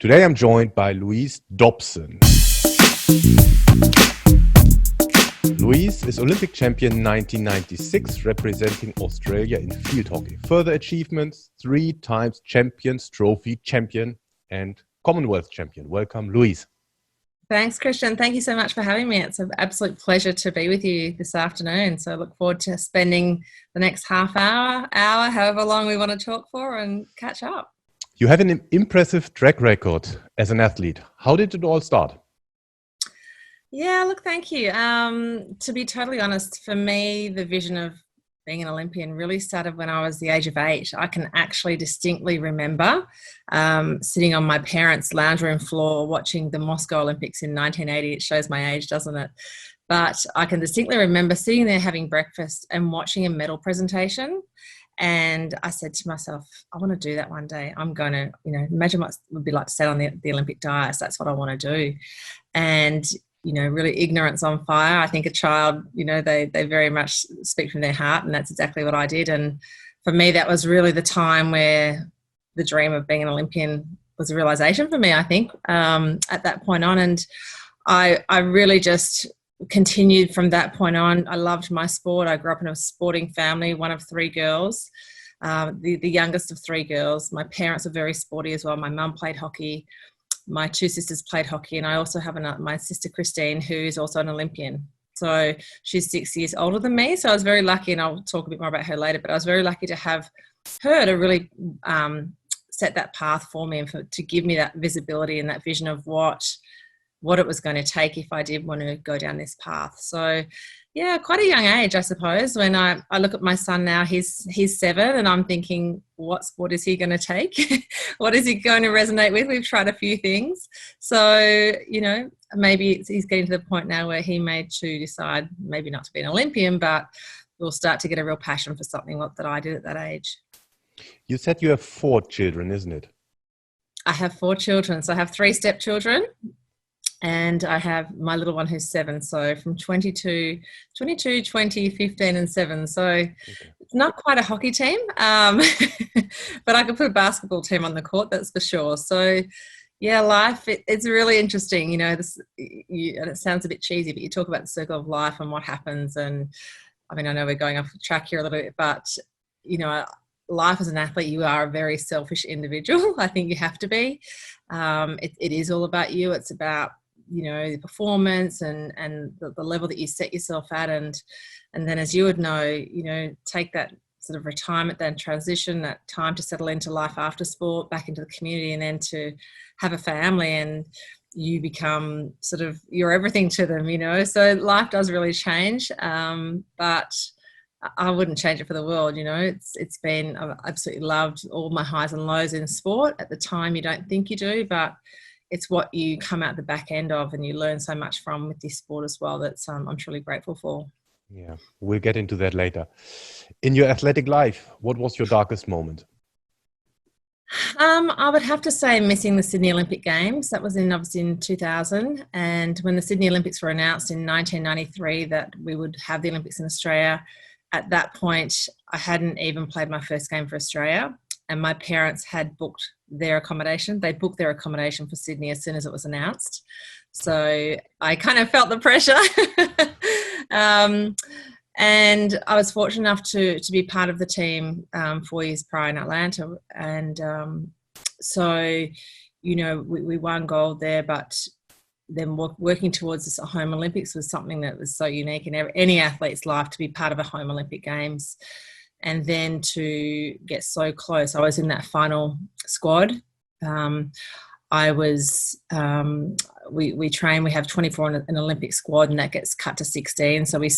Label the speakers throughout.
Speaker 1: Today I'm joined by Louise Dobson. Louise is Olympic champion 1996, representing Australia in field hockey. Further achievements, 3 times Champions Trophy champion and Commonwealth champion. Welcome, Louise.
Speaker 2: Thanks, Christian. Thank you so much for having me. It's an absolute pleasure to be with you this afternoon. So I look forward to spending the next half hour, however long we want to talk for, and catch up.
Speaker 1: You have an impressive track record as an athlete. How did it all start?
Speaker 2: Yeah, look, thank you. To be totally honest, for me, the vision of being an Olympian really started when I was the age of 8. I can actually distinctly remember sitting on my parents' lounge room floor watching the Moscow Olympics in 1980. It shows my age, doesn't it? But I can distinctly remember sitting there having breakfast and watching a medal presentation. And I said to myself, I want to do that one day. I'm going to, imagine what it would be like to stand on the Olympic dais. That's what I want to do. And really ignorance on fire. I think a child, they very much speak from their heart, and that's exactly what I did. And for me, that was really the time where the dream of being an Olympian was a realisation for me, I think, at that point on. And I really just continued from that point on. I loved my sport. I grew up in a sporting family, one of 3 girls, the youngest of 3 girls. My parents were very sporty as well. My mum played hockey. My 2 sisters played hockey, and I also have my sister Christine, who's also an Olympian. So she's 6 years older than me. So I was very lucky, and I'll talk a bit more about her later, but I was very lucky to have her to really set that path for me and to give me that visibility and that vision of what it was going to take if I did want to go down this path. So yeah, quite a young age, I suppose. When I look at my son now, he's 7, and I'm thinking, what sport is he going to take? What is he going to resonate with? We've tried a few things. So, maybe he's getting to the point now where he may to decide maybe not to be an Olympian, but we'll start to get a real passion for something that I did at that age.
Speaker 1: You said you have 4 children, isn't it?
Speaker 2: I have 4 children. So I have 3 stepchildren. And I have my little one who's 7, so from 22, 20, 15 and 7. So It's not quite a hockey team, but I could put a basketball team on the court, that's for sure. So yeah, life, it's really interesting. And it sounds a bit cheesy, but you talk about the circle of life and what happens. And I mean, I know we're going off track here a little bit, but, life as an athlete, you are a very selfish individual. I think you have to be. It is all about you. It's about the performance and the level that you set yourself at, and then, as you would know, take that sort of retirement, then transition, that time to settle into life after sport, back into the community, and then to have a family, and you become you're everything to them, so life does really change, but I wouldn't change it for the world. It's been, I've absolutely loved all my highs and lows in sport. At the time you don't think you do, but it's what you come out the back end of, and you learn so much from with this sport as well. That's I'm truly grateful for.
Speaker 1: Yeah, we'll get into that later. In your athletic life, what was your darkest moment?
Speaker 2: I would have to say missing the Sydney Olympic Games. That was obviously in 2000. And when the Sydney Olympics were announced in 1993 that we would have the Olympics in Australia, at that point, I hadn't even played my first game for Australia, and my parents had booked their accommodation. They booked their accommodation for Sydney as soon as it was announced. So I kind of felt the pressure. And I was fortunate enough to be part of the team 4 years prior in Atlanta. And so, we won gold there, but then working towards this home Olympics was something that was so unique in any athlete's life, to be part of a home Olympic Games. And then to get so close, I was in that final squad. I was, we train, we have 24 in an Olympic squad, and that gets cut to 16. So we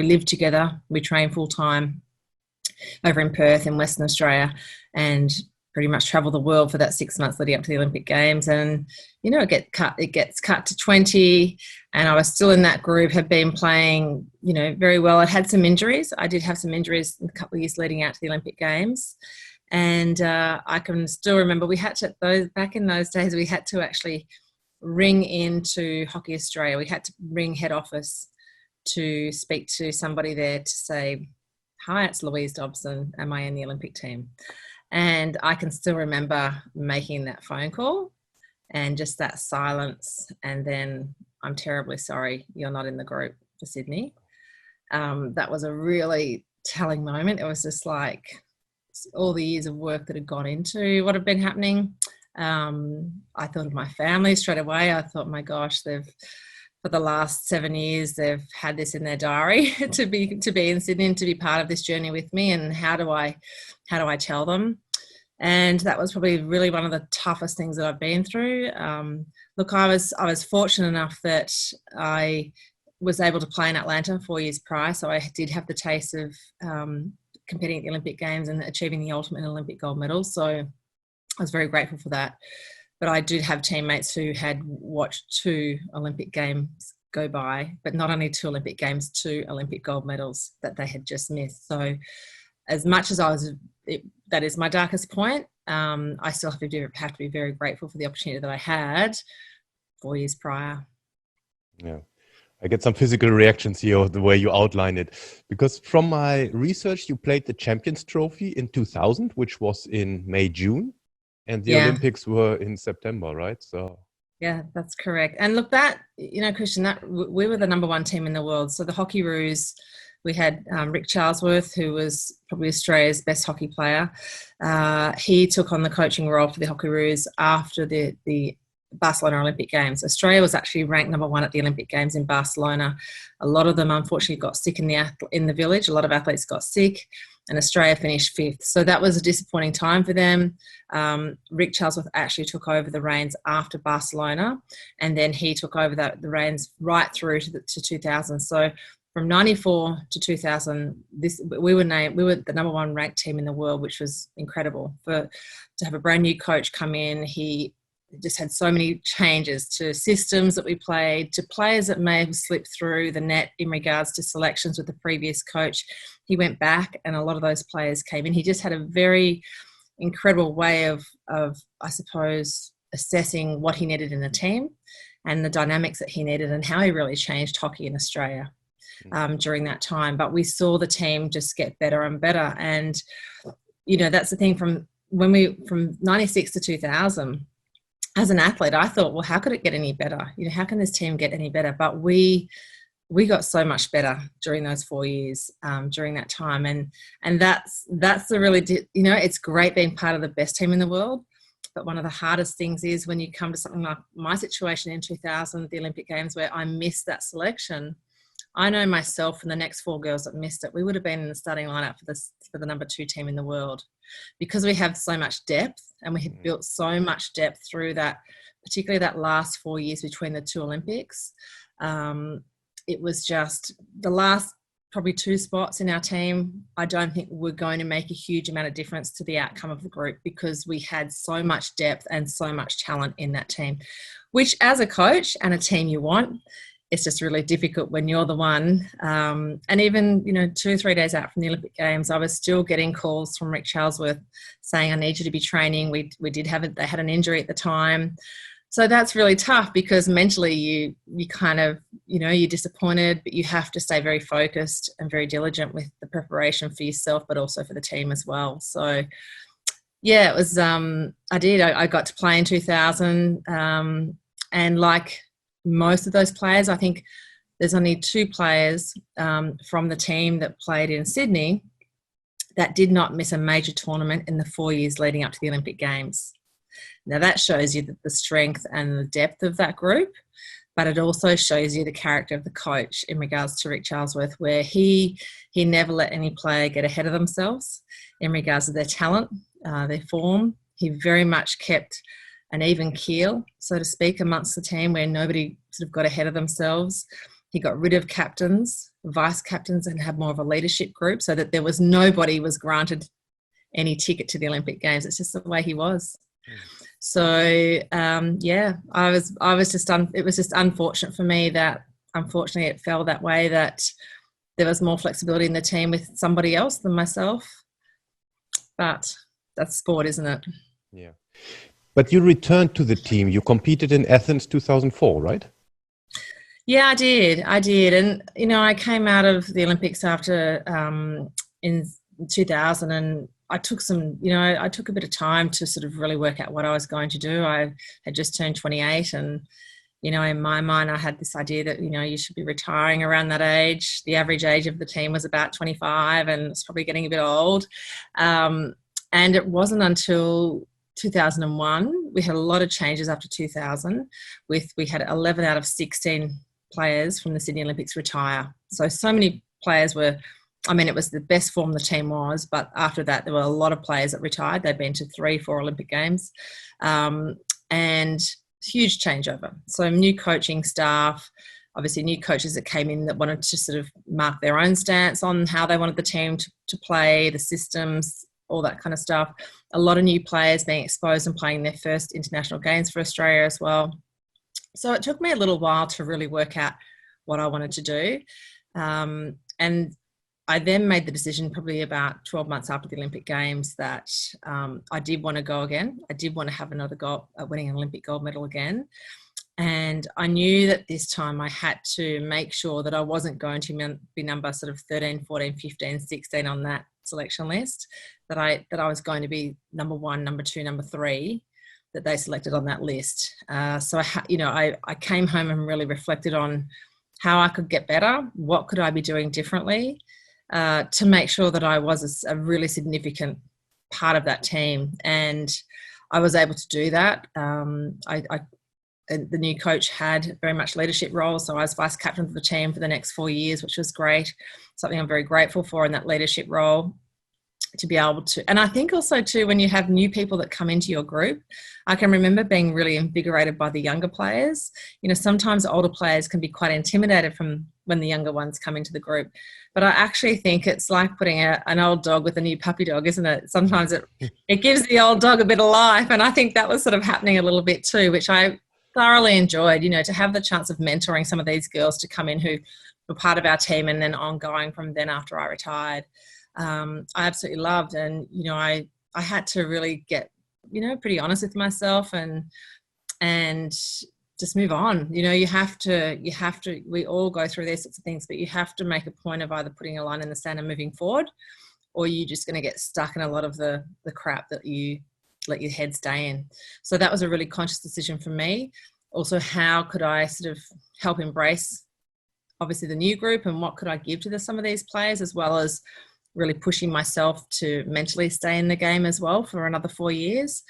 Speaker 2: live together, we train full time over in Perth in Western Australia, and pretty much travel the world for that 6 months leading up to the Olympic Games. And, it gets cut to 20, and I was still in that group, had been playing, very well. I'd had some injuries. I did have some injuries in a couple of years leading out to the Olympic Games. And I can still remember back in those days, we had to actually ring into Hockey Australia. We had to ring head office to speak to somebody there to say, "Hi, it's Louise Dobson. Am I in the Olympic team?" And I can still remember making that phone call and just that silence. And then, I'm terribly sorry, you're not in the group for Sydney. That was a really telling moment. It was just like all the years of work that had gone into what had been happening. I thought of my family straight away. I thought, my gosh, for the last 7 years, they've had this in their diary to be in Sydney and to be part of this journey with me. And how do I tell them? And that was probably really one of the toughest things that I've been through. Look, I was fortunate enough that I was able to play in Atlanta 4 years prior, so I did have the taste of competing at the Olympic Games and achieving the ultimate Olympic gold medal. So I was very grateful for that. But I did have teammates who had watched 2 Olympic Games go by, but not only 2 Olympic Games, 2 Olympic gold medals that they had just missed. So as much as that is my darkest point, I still have to be very grateful for the opportunity that I had 4 years prior.
Speaker 1: Yeah. I get some physical reactions here, the way you outline it. Because from my research, you played the Champions Trophy in 2000, which was in May, June. And the Olympics were in September, right? So
Speaker 2: yeah, that's correct. And look, that, Christian, that we were the number 1 team in the world. So the Hockeyroos, we had Rick Charlesworth, who was probably Australia's best hockey player. He took on the coaching role for the Hockeyroos after the Barcelona Olympic Games. Australia was actually ranked number 1 at the Olympic Games in Barcelona. A lot of them, unfortunately, got sick in the village. A lot of athletes got sick, and Australia finished 5th. So that was a disappointing time for them. Rick Charlesworth actually took over the reins after Barcelona, and then he took over the reins right through to 2000. So from 94 to 2000, we were the number 1 ranked team in the world, which was incredible. To have a brand new coach come in, he just had so many changes to systems that we played, to players that may have slipped through the net in regards to selections with the previous coach. He went back and a lot of those players came in. He just had a very incredible way of I suppose, assessing what he needed in the team and the dynamics that he needed and how he really changed hockey in Australia during that time. But we saw the team just get better and better. And, that's the thing from 96 to 2000, as an athlete, I thought, well, how could it get any better? How can this team get any better? But we got so much better during those 4 years, during that time. And that's the really, it's great being part of the best team in the world. But one of the hardest things is when you come to something like my situation in 2000, the Olympic Games, where I missed that selection. I know myself and the next 4 girls that missed it, we would have been in the starting lineup for the number 2 team in the world, because we have so much depth and we have built so much depth through that, particularly that last 4 years between the 2 Olympics. It was just the last probably 2 spots in our team. I don't think we're going to make a huge amount of difference to the outcome of the group, because we had so much depth and so much talent in that team, which as a coach and a team you want. It's just really difficult when you're the one. And even, 2 or 3 days out from the Olympic Games, I was still getting calls from Rick Charlesworth saying, I need you to be training. They had an injury at the time. So that's really tough, because mentally you kind of, you're disappointed, but you have to stay very focused and very diligent with the preparation for yourself, but also for the team as well. So yeah, it was, I got to play in 2000. And like most of those players, I think there's only 2 players from the team that played in Sydney that did not miss a major tournament in the 4 years leading up to the Olympic Games. Now that shows you the strength and the depth of that group, but it also shows you the character of the coach in regards to Rick Charlesworth, where he never let any player get ahead of themselves in regards to their talent, their form. He very much kept an even keel, so to speak, amongst the team, where nobody sort of got ahead of themselves. He got rid of captains, vice captains, and had more of a leadership group, so that nobody was granted any ticket to the Olympic Games. It's just the way he was. So I was just it was just unfortunate for me that unfortunately it fell that way, that there was more flexibility in the team with somebody else than myself. But that's sport, isn't it?
Speaker 1: Yeah. But you returned to the team. You competed in Athens 2004, right?
Speaker 2: Yeah, I did. And, I came out of the Olympics after in 2000, and I took I took a bit of time to sort of really work out what I was going to do. I had just turned 28, and in my mind, I had this idea that, you should be retiring around that age. The average age of the team was about 25, and it's probably getting a bit old. And it wasn't until 2001, we had a lot of changes after 2000. We had 11 out of 16 players from the Sydney Olympics retire. So many players it was the best form the team was, but after that, there were a lot of players that retired. They'd been to 3-4 Olympic Games. And huge changeover. So new coaching staff, obviously new coaches that came in that wanted to sort of mark their own stance on how they wanted the team to play, the systems, all that kind of stuff. A lot of new players being exposed and playing their first international games for Australia as well. So it took me a little while to really work out what I wanted to do. And I then made the decision probably about 12 months after the Olympic Games that I did want to go again. I did want to have another go at winning an Olympic gold medal again. And I knew that this time I had to make sure that I wasn't going to be number sort of 13, 14, 15, 16 on that selection list, that I was going to be number 1, number 2, number 3 that they selected on that list. So I came home and really reflected on how I could get better, what could I be doing differently, to make sure that I was a really significant part of that team. And I was able to do that. The new coach had very much leadership role, so I was vice captain of the team for the next 4 years, which was great, something I'm very grateful for in that leadership role, to be able to. And I think also too, when you have new people that come into your group, I can remember being really invigorated by the younger players. Sometimes older players can be quite intimidated from when the younger ones come into the group. But I actually think it's like putting an old dog with a new puppy dog, isn't it? Sometimes it gives the old dog a bit of life. And I think that was sort of happening a little bit too, which I thoroughly enjoyed, to have the chance of mentoring some of these girls to come in who were part of our team and then ongoing from then after I retired. I absolutely loved. And, I had to really get, pretty honest with myself and just move on. You have to, we all go through these sorts of things, but you have to make a point of either putting a line in the sand and moving forward, or you're just going to get stuck in a lot of the crap that you let your head stay in. So that was a really conscious decision for me. Also, how could I sort of help embrace, obviously, the new group, and what could I give to some of these players, as well as really pushing myself to mentally stay in the game as well for another 4 years.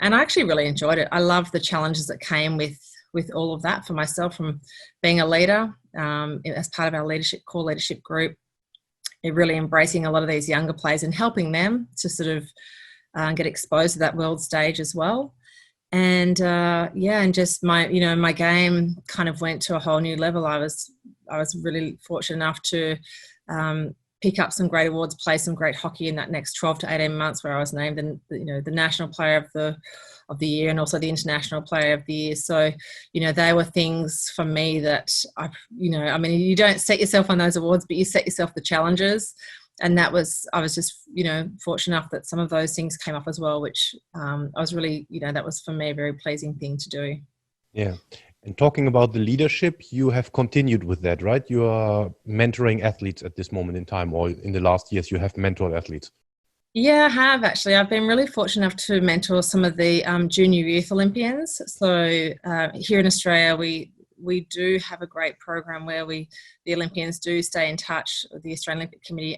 Speaker 2: And I actually really enjoyed it. I loved the challenges that came with all of that for myself, from being a leader as part of our core leadership group, really embracing a lot of these younger players and helping them to sort of get exposed to that world stage as well. And and just my game kind of went to a whole new level. I was really fortunate enough to pick up some great awards, play some great hockey in that next 12 to 18 months, where I was named the national player of the year and also the international player of the year. So, they were things for me that you don't set yourself on those awards, but you set yourself the challenges. And I was just, fortunate enough that some of those things came up as well, which I was really, that was for me a very pleasing thing to do.
Speaker 1: Yeah. And talking about the leadership, you have continued with that, right? You are mentoring athletes at this moment in time, or in the last years you have mentored athletes.
Speaker 2: Yeah, I have actually. I've been really fortunate enough to mentor some of the junior youth Olympians. So here in Australia, we do have a great program where the Olympians do stay in touch. The Australian Olympic Committee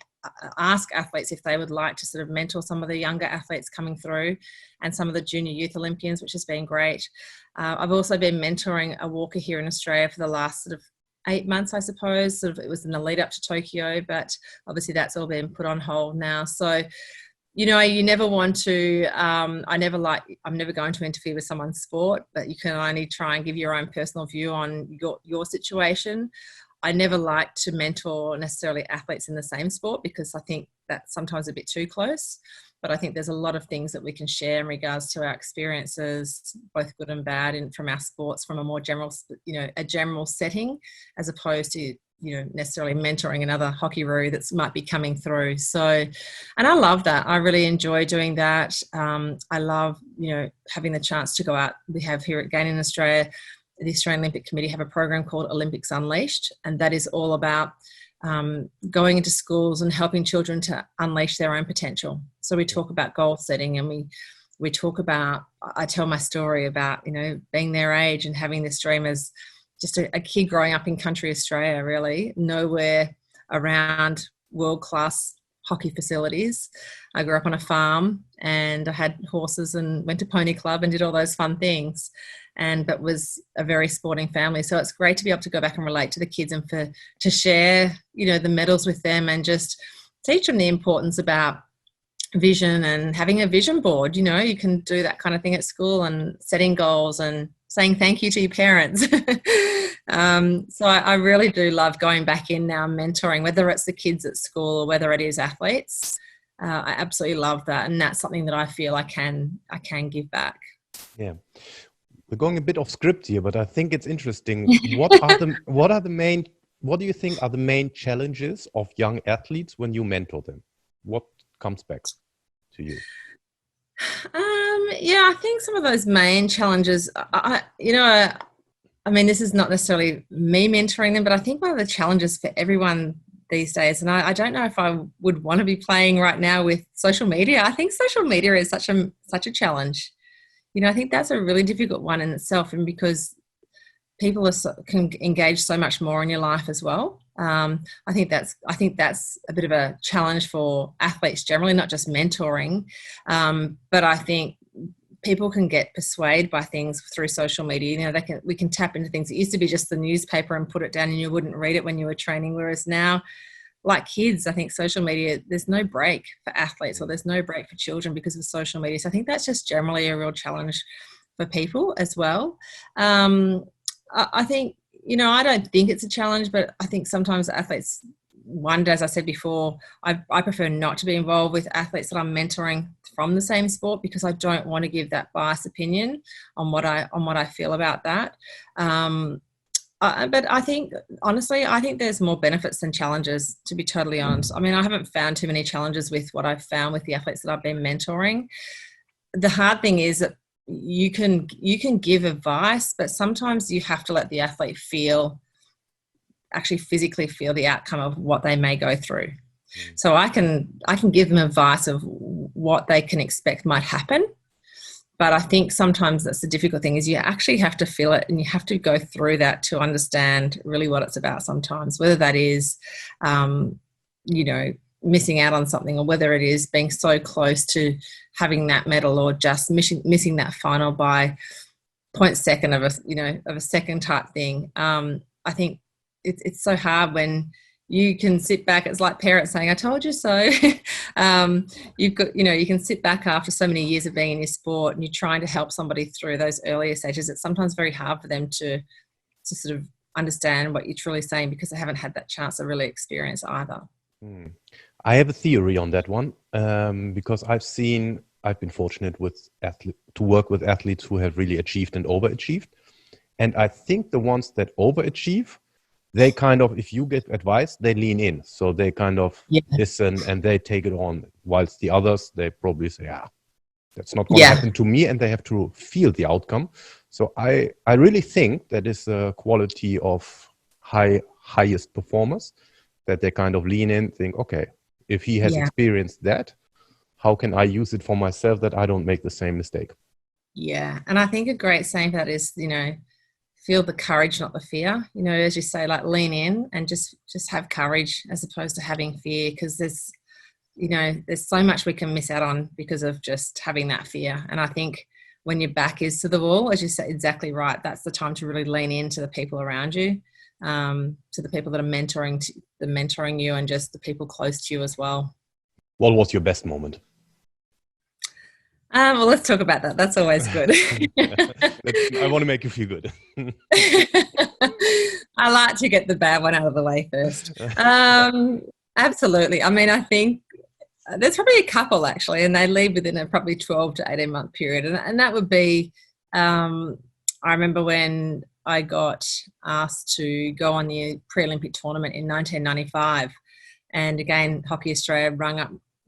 Speaker 2: ask athletes if they would like to sort of mentor some of the younger athletes coming through, and some of the junior youth Olympians, which has been great. I've also been mentoring a walker here in Australia for the last sort of 8 months, I suppose. Sort of, it was in the lead up to Tokyo, but obviously that's all been put on hold now. So, you never want to, I'm never going to interfere with someone's sport, but you can only try and give your own personal view on your situation. I never like to mentor necessarily athletes in the same sport, because I think that's sometimes a bit too close. But I think there's a lot of things that we can share in regards to our experiences, both good and bad, from our sports, from a more general, a general setting, as opposed to, necessarily mentoring another Hockeyroo that might be coming through. So, and I love that. I really enjoy doing that. I love, having the chance to go out. We have here again in Australia, the Australian Olympic Committee have a program called Olympics Unleashed, and that is all about going into schools and helping children to unleash their own potential. So we talk about goal setting, and we talk about, I tell my story about, being their age and having this dream as just a kid growing up in country Australia, really, nowhere around world-class hockey facilities. I grew up on a farm, and I had horses and went to pony club and did all those fun things, but was a very sporting family. So it's great to be able to go back and relate to the kids and to share, the medals with them and just teach them the importance about vision and having a vision board. You can do that kind of thing at school, and setting goals and saying thank you to your parents. So I really do love going back in now, mentoring, whether it's the kids at school or whether it is athletes. I absolutely love that, and that's something that I feel I can give back.
Speaker 1: Yeah, we're going a bit off script here, but I think it's interesting. What do you think are the main challenges of young athletes when you mentor them? What comes back to you?
Speaker 2: I think some of those main challenges, this is not necessarily me mentoring them, but I think one of the challenges for everyone these days, and I don't know if I would want to be playing right now with social media. I think social media is such a challenge. I think that's a really difficult one in itself, and because people can engage so much more in your life as well. I think that's a bit of a challenge for athletes generally, not just mentoring. But I think people can get persuaded by things through social media. We can tap into things. It used to be just the newspaper and put it down, and you wouldn't read it when you were training. Whereas now, like kids, I think social media, there's no break for athletes, or there's no break for children because of social media. So I think that's just generally a real challenge for people as well. I think, I don't think it's a challenge, but I think sometimes athletes wonder, as I said before, I prefer not to be involved with athletes that I'm mentoring from the same sport, because I don't want to give that biased opinion on what I feel about that. But I think, honestly, there's more benefits than challenges, to be totally honest. I haven't found too many challenges with what I've found with the athletes that I've been mentoring. The hard thing is that you can give advice, but sometimes you have to let the athlete actually physically feel the outcome of what they may go through. So I can give them advice of what they can expect might happen. But I think sometimes that's the difficult thing, is you actually have to feel it, and you have to go through that to understand really what it's about sometimes, whether that is, missing out on something, or whether it is being so close to having that medal, or just missing that final by 0.2 of a second type thing. I think it's so hard when you can sit back. It's like parents saying, "I told you so." You can sit back after so many years of being in your sport, and you're trying to help somebody through those earlier stages. It's sometimes very hard for them to sort of understand what you're truly saying, because they haven't had that chance to really experience either.
Speaker 1: I have a theory on that one, because I've been fortunate to work with athletes who have really achieved and overachieved. And I think the ones that overachieve, they kind of, if you give advice, they lean in. So they kind of listen and they take it on. Whilst the others, they probably say, that's not going to happen to me. And they have to feel the outcome. So I really think that is a quality of highest performers, that they kind of lean in, think, okay, if he has experienced that, how can I use it for myself, that I don't make the same mistake?
Speaker 2: Yeah. And I think a great saying for that is, feel the courage, not the fear. As you say, like, lean in and just have courage as opposed to having fear, because there's so much we can miss out on because of just having that fear. And I think when your back is to the wall, as you said, exactly right, that's the time to really lean into the people around you, to the people that are mentoring you, and just the people close to you as well.
Speaker 1: What was your best moment?
Speaker 2: Well, let's talk about that. That's always good.
Speaker 1: I want to make you feel good.
Speaker 2: I like to get the bad one out of the way first. Absolutely. I think there's probably a couple, actually, and they leave within a probably 12 to 18 month period. And that would be, I remember when I got asked to go on the pre-Olympic tournament in 1995. And again, Hockey Australia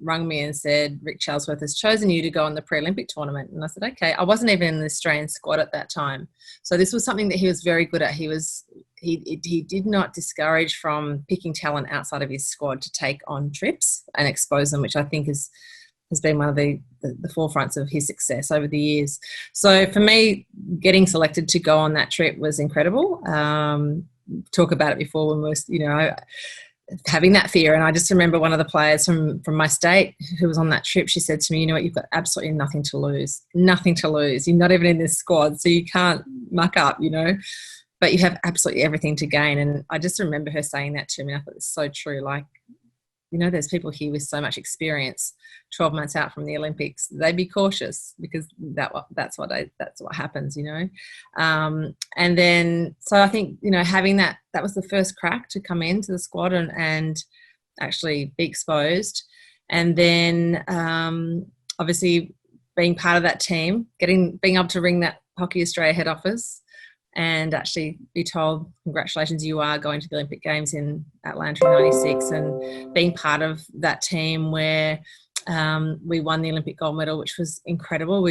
Speaker 2: rung me and said, "Rick Charlesworth has chosen you to go on the pre-Olympic tournament." And I said, okay. I wasn't even in the Australian squad at that time. So this was something that he was very good at. He was he did not discourage from picking talent outside of his squad to take on trips and expose them, which I think has been one of the forefronts of his success over the years. So for me, getting selected to go on that trip was incredible. Talk about it before when we were, you know, having that fear. And I just remember one of the players from my state who was on that trip, she said to me, you know what, you've got absolutely nothing to lose. Nothing to lose. You're not even in this squad, so you can't muck up, you know. But you have absolutely everything to gain. And I just remember her saying that to me. I thought it's so true. Like, you know, there's people here with so much experience 12 months out from the Olympics. They'd be cautious because that's what happens, you know. And then, so I think, you know, having that was the first crack to come into the squad and actually be exposed. And then obviously being part of that team, being able to ring that Hockey Australia head office and actually be told, congratulations, you are going to the Olympic Games in Atlanta in 96, and being part of that team where we won the Olympic gold medal, which was incredible.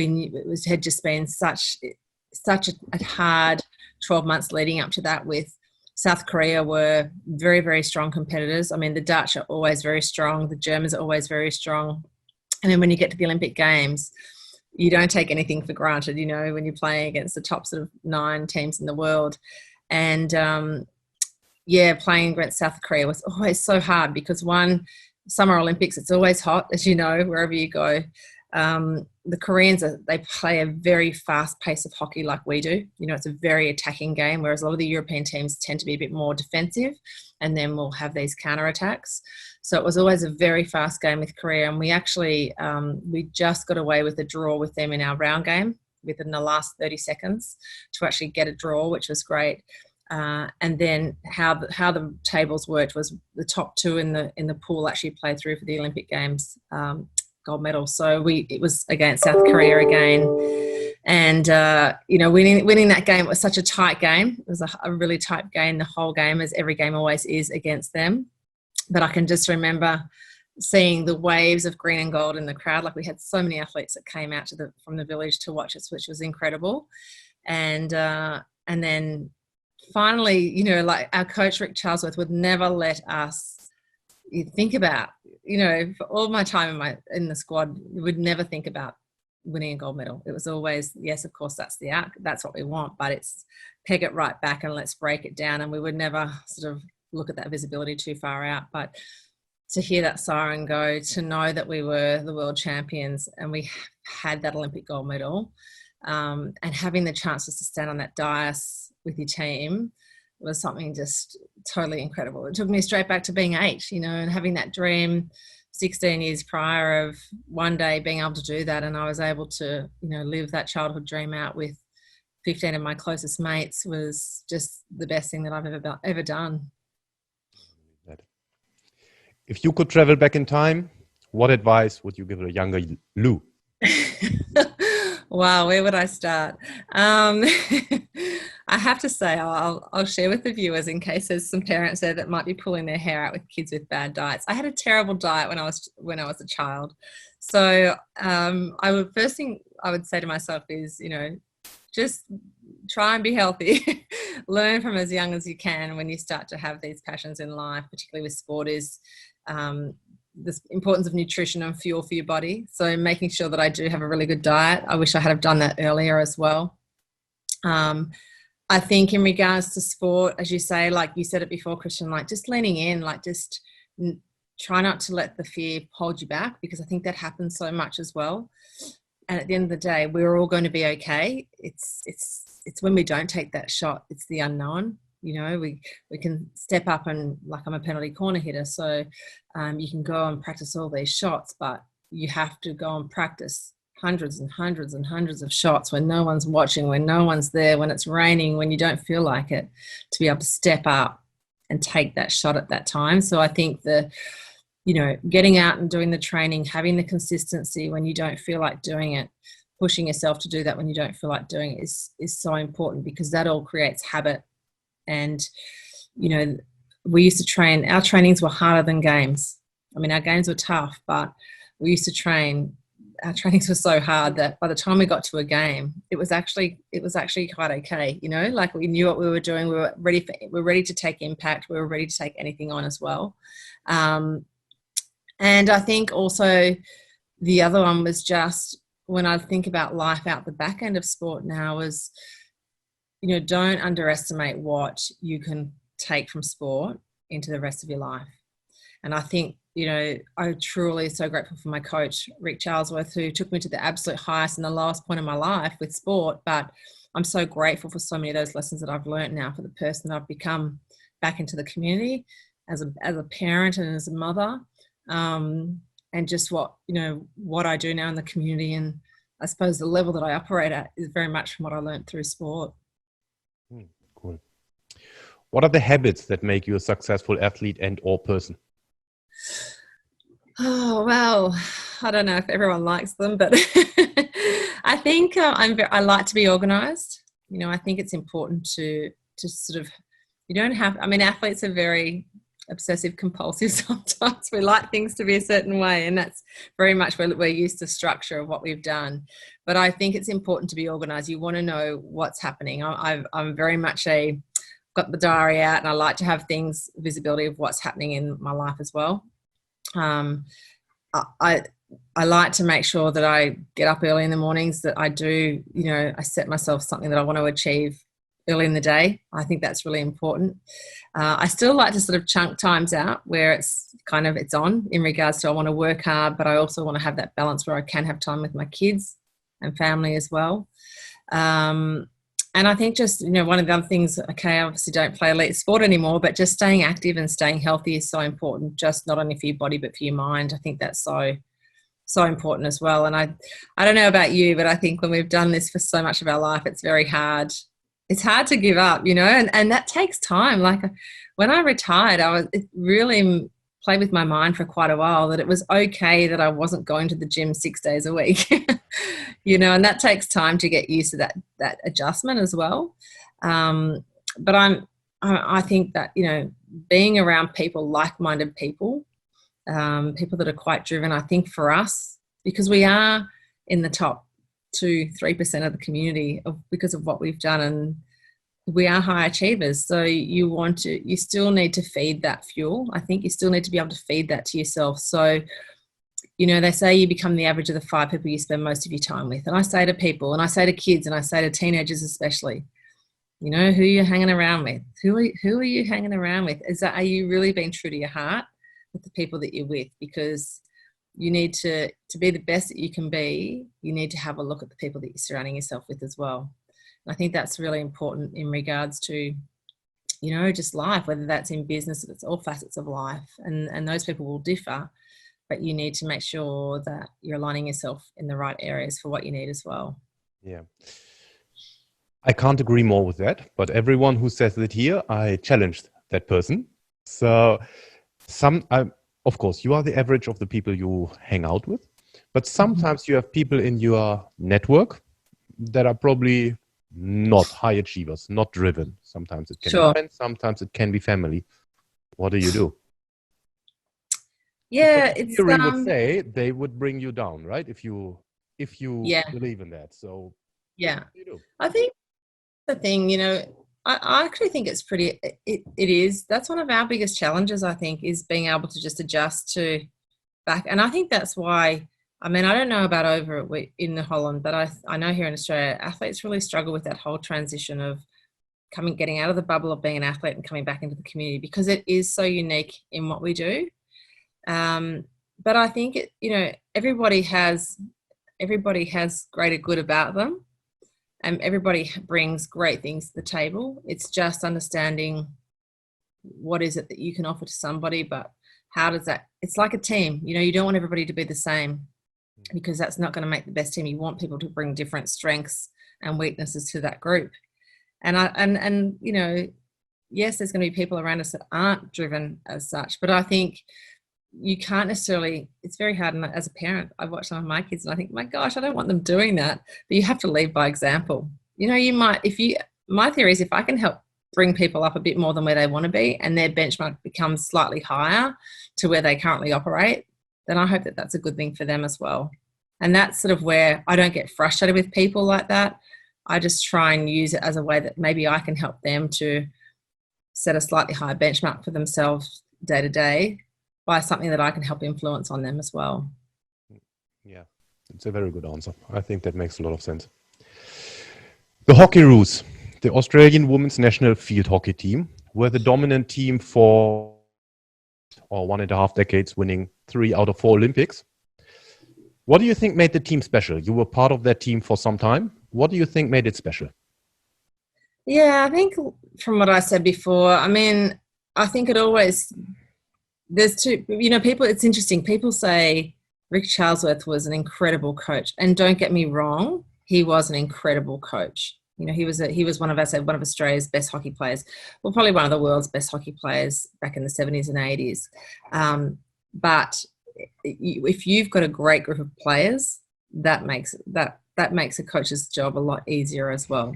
Speaker 2: Had just been such a hard 12 months leading up to that. With South Korea were very, very strong competitors. I mean, the Dutch are always very strong. The Germans are always very strong. And then when you get to the Olympic Games, you don't take anything for granted, you know, when you're playing against the top sort of 9 teams in the world. And, playing against South Korea was always so hard because, one, Summer Olympics, it's always hot, as you know, wherever you go. The Koreans, they play a very fast pace of hockey like we do. You know, it's a very attacking game, whereas a lot of the European teams tend to be a bit more defensive, and then we'll have these counterattacks. So it was always a very fast game with Korea, and we actually we just got away with a draw with them in our round game within the last 30 seconds to actually get a draw, which was great. And then how the tables worked was the top 2 in the pool actually played through for the Olympic Games gold medal. So it was against South Korea again, and you know, winning that game, it was such a tight game. It was a really tight game the whole game, as every game always is against them. But I can just remember seeing the waves of green and gold in the crowd. Like, we had so many athletes that came out from the village to watch us, which was incredible. And then finally, you know, like, our coach Rick Charlesworth would never let us think about, you know, for all my time in the squad, would never think about winning a gold medal. It was always, yes, of course, that's what we want, but it's peg it right back and let's break it down. And we would never sort of look at that visibility too far out. But to hear that siren go, to know that we were the world champions and we had that Olympic gold medal, and having the chances to stand on that dais with your team was something just totally incredible. It took me straight back to being 8, you know, and having that dream 16 years prior of one day being able to do that. And I was able to, you know, live that childhood dream out with 15 of my closest mates was just the best thing that I've ever done.
Speaker 1: If you could travel back in time, what advice would you give a younger Lou?
Speaker 2: Wow, where would I start? I have to say, I'll share with the viewers in case there's some parents there that might be pulling their hair out with kids with bad diets. I had a terrible diet when I was a child. So first thing I would say to myself is, you know, just try and be healthy. Learn from as young as you can when you start to have these passions in life, particularly with sport, is the importance of nutrition and fuel for your body. So making sure that I do have a really good diet. I wish I had done that earlier as well. I think in regards to sport, as you say, like you said it before, Christian, like just leaning in, like just try not to let the fear hold you back, because I think that happens so much as well. And at the end of the day, we're all going to be okay. It's when we don't take that shot, it's the unknown. You know, we can step up and, like, I'm a penalty corner hitter, so you can go and practice all these shots, but you have to go and practice hundreds and hundreds and hundreds of shots when no one's watching, when no one's there, when it's raining, when you don't feel like it, to be able to step up and take that shot at that time. So I think you know, getting out and doing the training, having the consistency when you don't feel like doing it, pushing yourself to do that when you don't feel like doing it is so important, because that all creates habit. And, you know, we used to train, our trainings were harder than games. I mean, our games were tough, but we used to train our trainings were so hard that by the time we got to a game, it was actually quite okay. You know, like we knew what we were doing. We were ready to take impact. We were ready to take anything on as well. And I think also the other one was just when I think about life out the back end of sport now is, you know, don't underestimate what you can take from sport into the rest of your life. And I think, you know, I'm truly so grateful for my coach, Rick Charlesworth, who took me to the absolute highest and the lowest point of my life with sport. But I'm so grateful for so many of those lessons that I've learned now, for the person that I've become back into the community as a parent and as a mother, and just what I do now in the community. And I suppose the level that I operate at is very much from what I learned through sport.
Speaker 1: Cool. What are the habits that make you a successful athlete and or person?
Speaker 2: Oh, well, I don't know if everyone likes them, but I think I like to be organised. You know, I think it's important to sort of, you don't have, I mean, athletes are very obsessive compulsive sometimes. We like things to be a certain way, and that's very much where we're used to structure of what we've done. But I think it's important to be organised. You want to know what's happening. I'm very much got the diary out, and I like to have visibility of what's happening in my life as well. I like to make sure that I get up early in the mornings, that I do, you know, I set myself something that I want to achieve early in the day. I think that's really important. I still like to sort of chunk times out where it's on in regards to I want to work hard, but I also want to have that balance where I can have time with my kids and family as well. And I think just, you know, one of the other things, okay, I obviously don't play elite sport anymore, but just staying active and staying healthy is so important, just not only for your body, but for your mind. I think that's so important as well. And I don't know about you, but I think when we've done this for so much of our life, it's very hard. It's hard to give up, you know, and that takes time. Like when I retired, it really played with my mind for quite a while that it was okay that I wasn't going to the gym 6 days a week, you know, and that takes time to get used to that adjustment as well. But I think that, you know, being around people, like-minded people, people that are quite driven, I think for us, because we are in the top 2-3% of the community because of what we've done, and we are high achievers. So you still need to feed that fuel. I think you still need to be able to feed that to yourself. So, you know, they say you become the average of the 5 people you spend most of your time with. And I say to people, and I say to kids, and I say to teenagers especially, you know, who you're hanging around with. Who are you hanging around with? Are you really being true to your heart with the people that you're with? Because you need to be the best that you can be, you need to have a look at the people that you're surrounding yourself with as well. And I think that's really important in regards to, you know, just life, whether that's in business, it's all facets of life, and those people will differ, but you need to make sure that you're aligning yourself in the right areas for what you need as well.
Speaker 1: Yeah. I can't agree more with that, but everyone who says it here, I challenged that person. So of course, you are the average of the people you hang out with, but sometimes you have people in your network that are probably not high achievers, not driven. Sometimes it can be friends, sometimes it can be family. What do you do?
Speaker 2: Yeah,
Speaker 1: because theory would say they would bring you down, right? If you believe in that. So
Speaker 2: yeah,
Speaker 1: what do you do?
Speaker 2: I think the thing, you know, I actually think it's it is. That's one of our biggest challenges, I think, is being able to just adjust to back. And I think that's why, I mean, I don't know about over in Holland, but I know here in Australia, athletes really struggle with that whole transition of getting out of the bubble of being an athlete and coming back into the community, because it is so unique in what we do. But I think everybody has greater good about them, and everybody brings great things to the table. It's just understanding what is it that you can offer to somebody, but how does that, it's like a team, you know, you don't want everybody to be the same, because that's not going to make the best team. You want people to bring different strengths and weaknesses to that group. And you know, yes, there's going to be people around us that aren't driven as such, but I think you can't necessarily, it's very hard. And as a parent, I watch some of my kids and I think, my gosh, I don't want them doing that. But you have to lead by example. You know, my theory is if I can help bring people up a bit more than where they want to be, and their benchmark becomes slightly higher to where they currently operate, then I hope that that's a good thing for them as well. And that's sort of where I don't get frustrated with people like that. I just try and use it as a way that maybe I can help them to set a slightly higher benchmark for themselves day to day by something that I can help influence on them as well.
Speaker 1: Yeah, it's a very good answer. I think that makes a lot of sense. The Hockeyroos, the Australian women's national field hockey team, were the dominant team for 1.5 decades, winning 3 out of 4 Olympics. What do you think made the team special? You were part of that team for some time. What do you think made it special?
Speaker 2: Yeah, I think from what I said before, I mean, I think it always, there's two, people, it's interesting. People say Rick Charlesworth was an incredible coach. And don't get me wrong, he was an incredible coach. He was one of Australia's best hockey players. Well, probably one of the world's best hockey players back in the 70s and 80s. But if you've got a great group of players, that makes a coach's job a lot easier as well.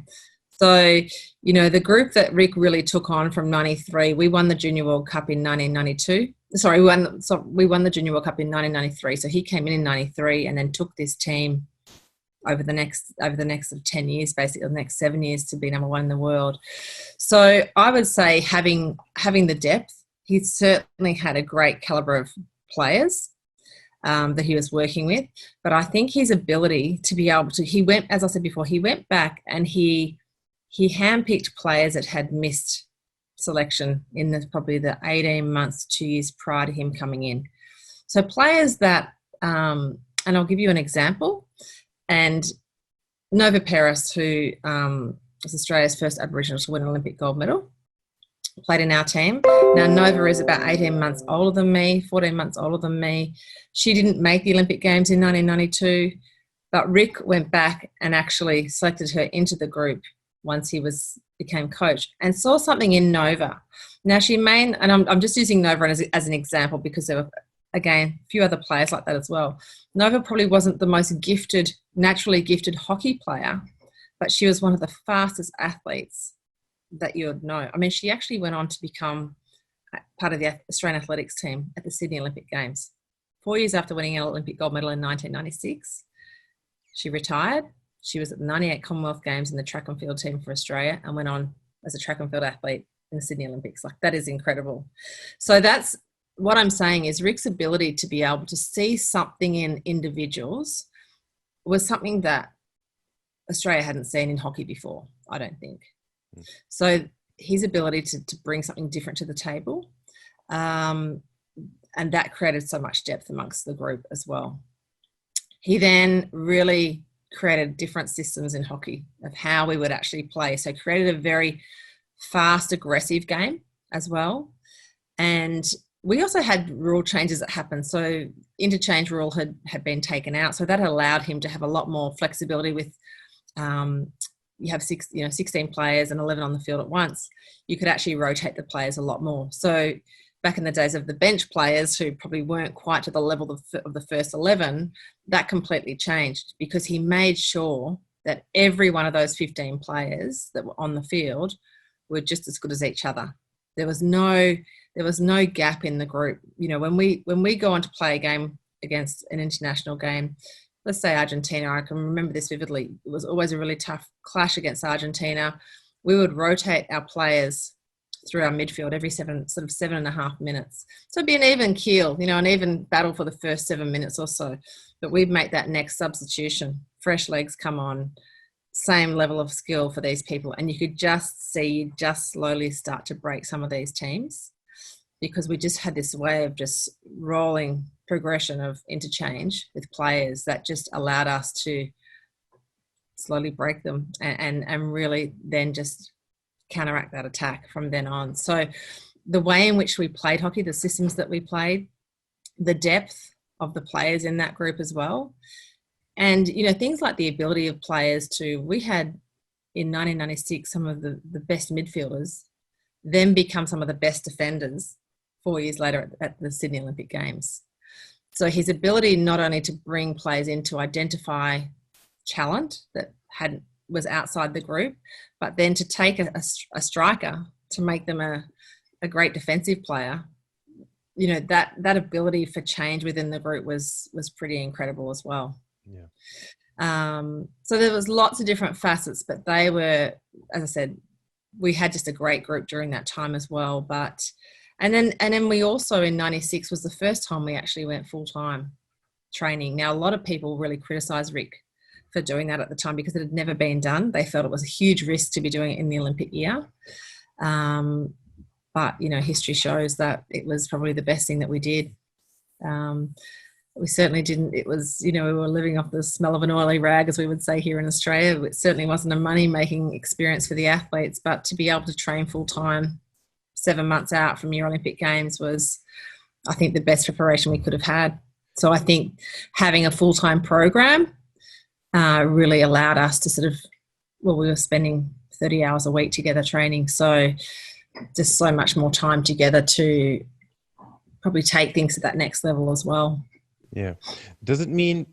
Speaker 2: So, the group that Rick really took on from 93, we won the Junior World Cup in 1992. Sorry, we won the Junior World Cup in 1993. So he came in 93 and then took this team over the next 10 years, basically the next 7 years, to be number one in the world. So I would say having the depth, he certainly had a great caliber of players that he was working with. But I think his ability to be able to, as I said before, he went back and he handpicked players that had missed selection in probably the 18 months, 2 years prior to him coming in. So players that, and I'll give you an example, and Nova Peris, who was Australia's first Aboriginal to win an Olympic gold medal, played in our team. Now, Nova is about 18 months older than me, 14 months older than me. She didn't make the Olympic Games in 1992, but Rick went back and actually selected her into the group once he became coach, and saw something in Nova. Now and I'm just using Nova as an example because there were, again, a few other players like that as well. Nova probably wasn't the most naturally gifted hockey player, but she was one of the fastest athletes that you would know. I mean, she actually went on to become part of the Australian athletics team at the Sydney Olympic Games. 4 years after winning an Olympic gold medal in 1996, she retired. She was at the 98 Commonwealth Games in the track and field team for Australia and went on as a track and field athlete in the Sydney Olympics. Like, that is incredible. So that's what I'm saying, is Rick's ability to be able to see something in individuals was something that Australia hadn't seen in hockey before, I don't think. So his ability to bring something different to the table, and that created so much depth amongst the group as well. He then really created different systems in hockey of how we would actually play. So created a very fast, aggressive game as well. And we also had rule changes that happened. So interchange rule had been taken out. So that allowed him to have a lot more flexibility with, you have 16 players and 11 on the field at once. You could actually rotate the players a lot more. So back in the days of the bench players who probably weren't quite to the level of the first 11, that completely changed because he made sure that every one of those 15 players that were on the field were just as good as each other. There was no gap in the group. When we go on to play a game against an international game, let's say Argentina, I can remember this vividly. It was always a really tough clash against Argentina. We would rotate our players through our midfield every 7.5 minutes. So it'd be an even keel, an even battle for the first 7 minutes or so. But we'd make that next substitution. Fresh legs come on, same level of skill for these people. And you could just slowly start to break some of these teams because we just had this way of just rolling progression of interchange with players that just allowed us to slowly break them and really then just counteract that attack from then on. So the way in which we played hockey, the systems that we played, the depth of the players in that group as well. And, things like the ability of players we had in 1996, some of the best midfielders then become some of the best defenders 4 years later at the Sydney Olympic Games. So his ability not only to bring players in to identify talent that was outside the group, but then to take a striker to make them a great defensive player, that ability for change within the group was pretty incredible as well.
Speaker 1: Yeah.
Speaker 2: So there was lots of different facets, but they were, as I said, we had just a great group during that time as well. But and then we also in '96 was the first time we actually went full time training. Now a lot of people really criticised Rick for doing that at the time because it had never been done. They felt it was a huge risk to be doing it in the Olympic year. But history shows that it was probably the best thing that we did. We certainly didn't. It was, we were living off the smell of an oily rag, as we would say here in Australia. It certainly wasn't a money-making experience for the athletes, but to be able to train full-time 7 months out from your Olympic Games was, I think, the best preparation we could have had. So I think having a full-time program really allowed us to sort of, we were spending 30 hours a week together training. So just so much more time together to probably take things to that next level as well.
Speaker 1: Yeah. Does it mean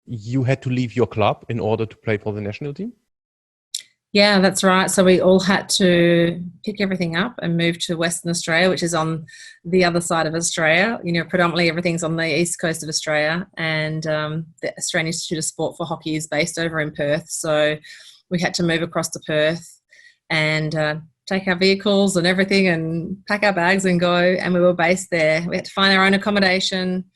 Speaker 1: you had to leave your club in order to play for the national team?
Speaker 2: Yeah, that's right. So we all had to pick everything up and move to Western Australia, which is on the other side of Australia. Predominantly everything's on the east coast of Australia, and the Australian Institute of Sport for Hockey is based over in Perth. So we had to move across to Perth and take our vehicles and everything and pack our bags and go. And we were based there. We had to find our own accommodation.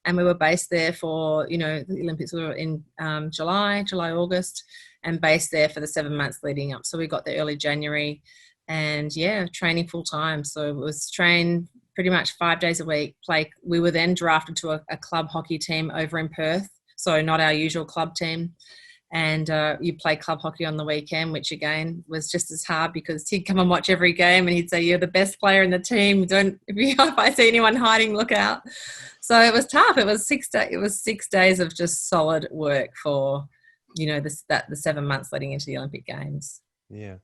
Speaker 2: And we were based there for, the Olympics were in July, August, and based there for the 7 months leading up. So we got there early January and, training full time. So it was trained pretty much 5 days a week. We were then drafted to a club hockey team over in Perth, so not our usual club team. And you play club hockey on the weekend, which again was just as hard because he'd come and watch every game and he'd say, "You're the best player in the team. If I see anyone hiding, look out." So it was tough. It was 6 days of just solid work for, the 7 months leading into the Olympic Games.
Speaker 1: Yeah,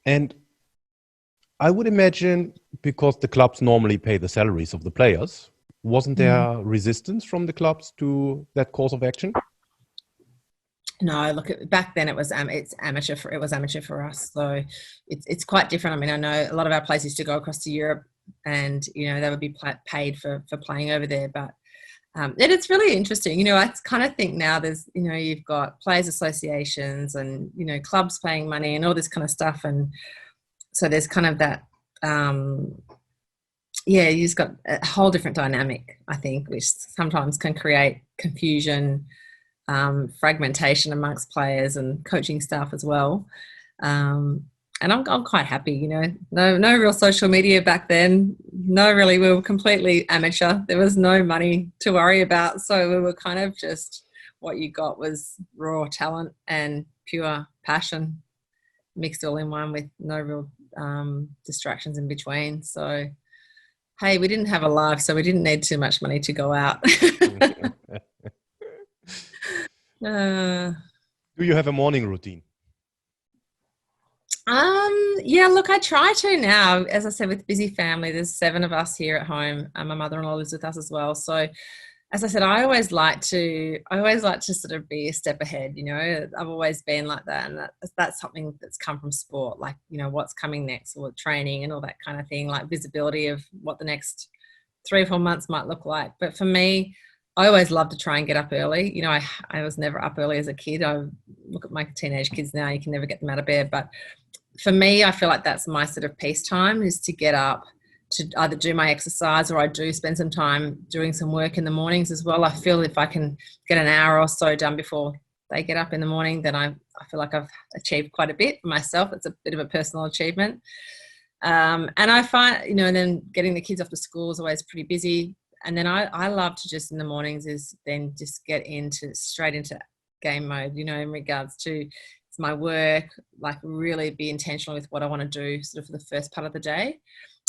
Speaker 1: and I would imagine because the clubs normally pay the salaries of the players, wasn't there resistance from the clubs to that course of action?
Speaker 2: No, look, back then it was amateur for us, so it's quite different. I mean, I know a lot of our players used to go across to Europe, and they would be paid for playing over there. But and it's really interesting. I kind of think now there's you've got players associations and clubs paying money and all this kind of stuff, and so there's kind of that. You've just got a whole different dynamic, I think, which sometimes can create confusion. Fragmentation amongst players and coaching staff as well, and I'm quite happy. No real social media back then. We were completely amateur. There was no money to worry about, so we were kind of just what you got was raw talent and pure passion mixed all in one with no real distractions in between. So hey, we didn't have a life, so we didn't need too much money to go out.
Speaker 1: Do you have a morning routine?
Speaker 2: Look, I try to now. As I said, with busy family, there's 7 of us here at home, and my mother-in-law lives with us as well. So, as I said, I always like to sort of be a step ahead. I've always been like that, and that's something that's come from sport. Like, what's coming next, or training, and all that kind of thing. Like visibility of what the next 3 or 4 months might look like. But for me, I always love to try and get up early. I was never up early as a kid. I look at my teenage kids now, you can never get them out of bed. But for me, I feel like that's my sort of peace time, is to get up, to either do my exercise, or I do spend some time doing some work in the mornings as well. I feel if I can get an hour or so done before they get up in the morning, then I feel like I've achieved quite a bit for myself. It's a bit of a personal achievement. And I find, and then getting the kids off to school is always pretty busy. And then I love to just in the mornings is then just get straight into game mode, in regards to it's my work, like really be intentional with what I want to do sort of for the first part of the day.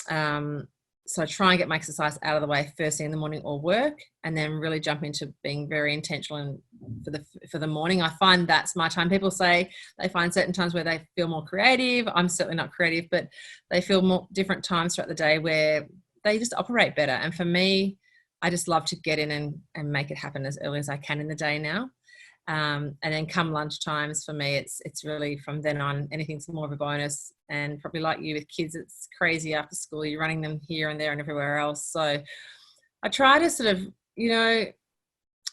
Speaker 2: So I try and get my exercise out of the way first thing in the morning or work, and then really jump into being very intentional for the morning. I find that's my time. People say they find certain times where they feel more creative. I'm certainly not creative, but they feel more different times throughout the day where they just operate better. And for me, I just love to get in and make it happen as early as I can in the day now. And then come lunch times, for me, it's really from then on, anything's more of a bonus. And probably like you with kids, it's crazy after school. You're running them here and there and everywhere else. So I try to sort of,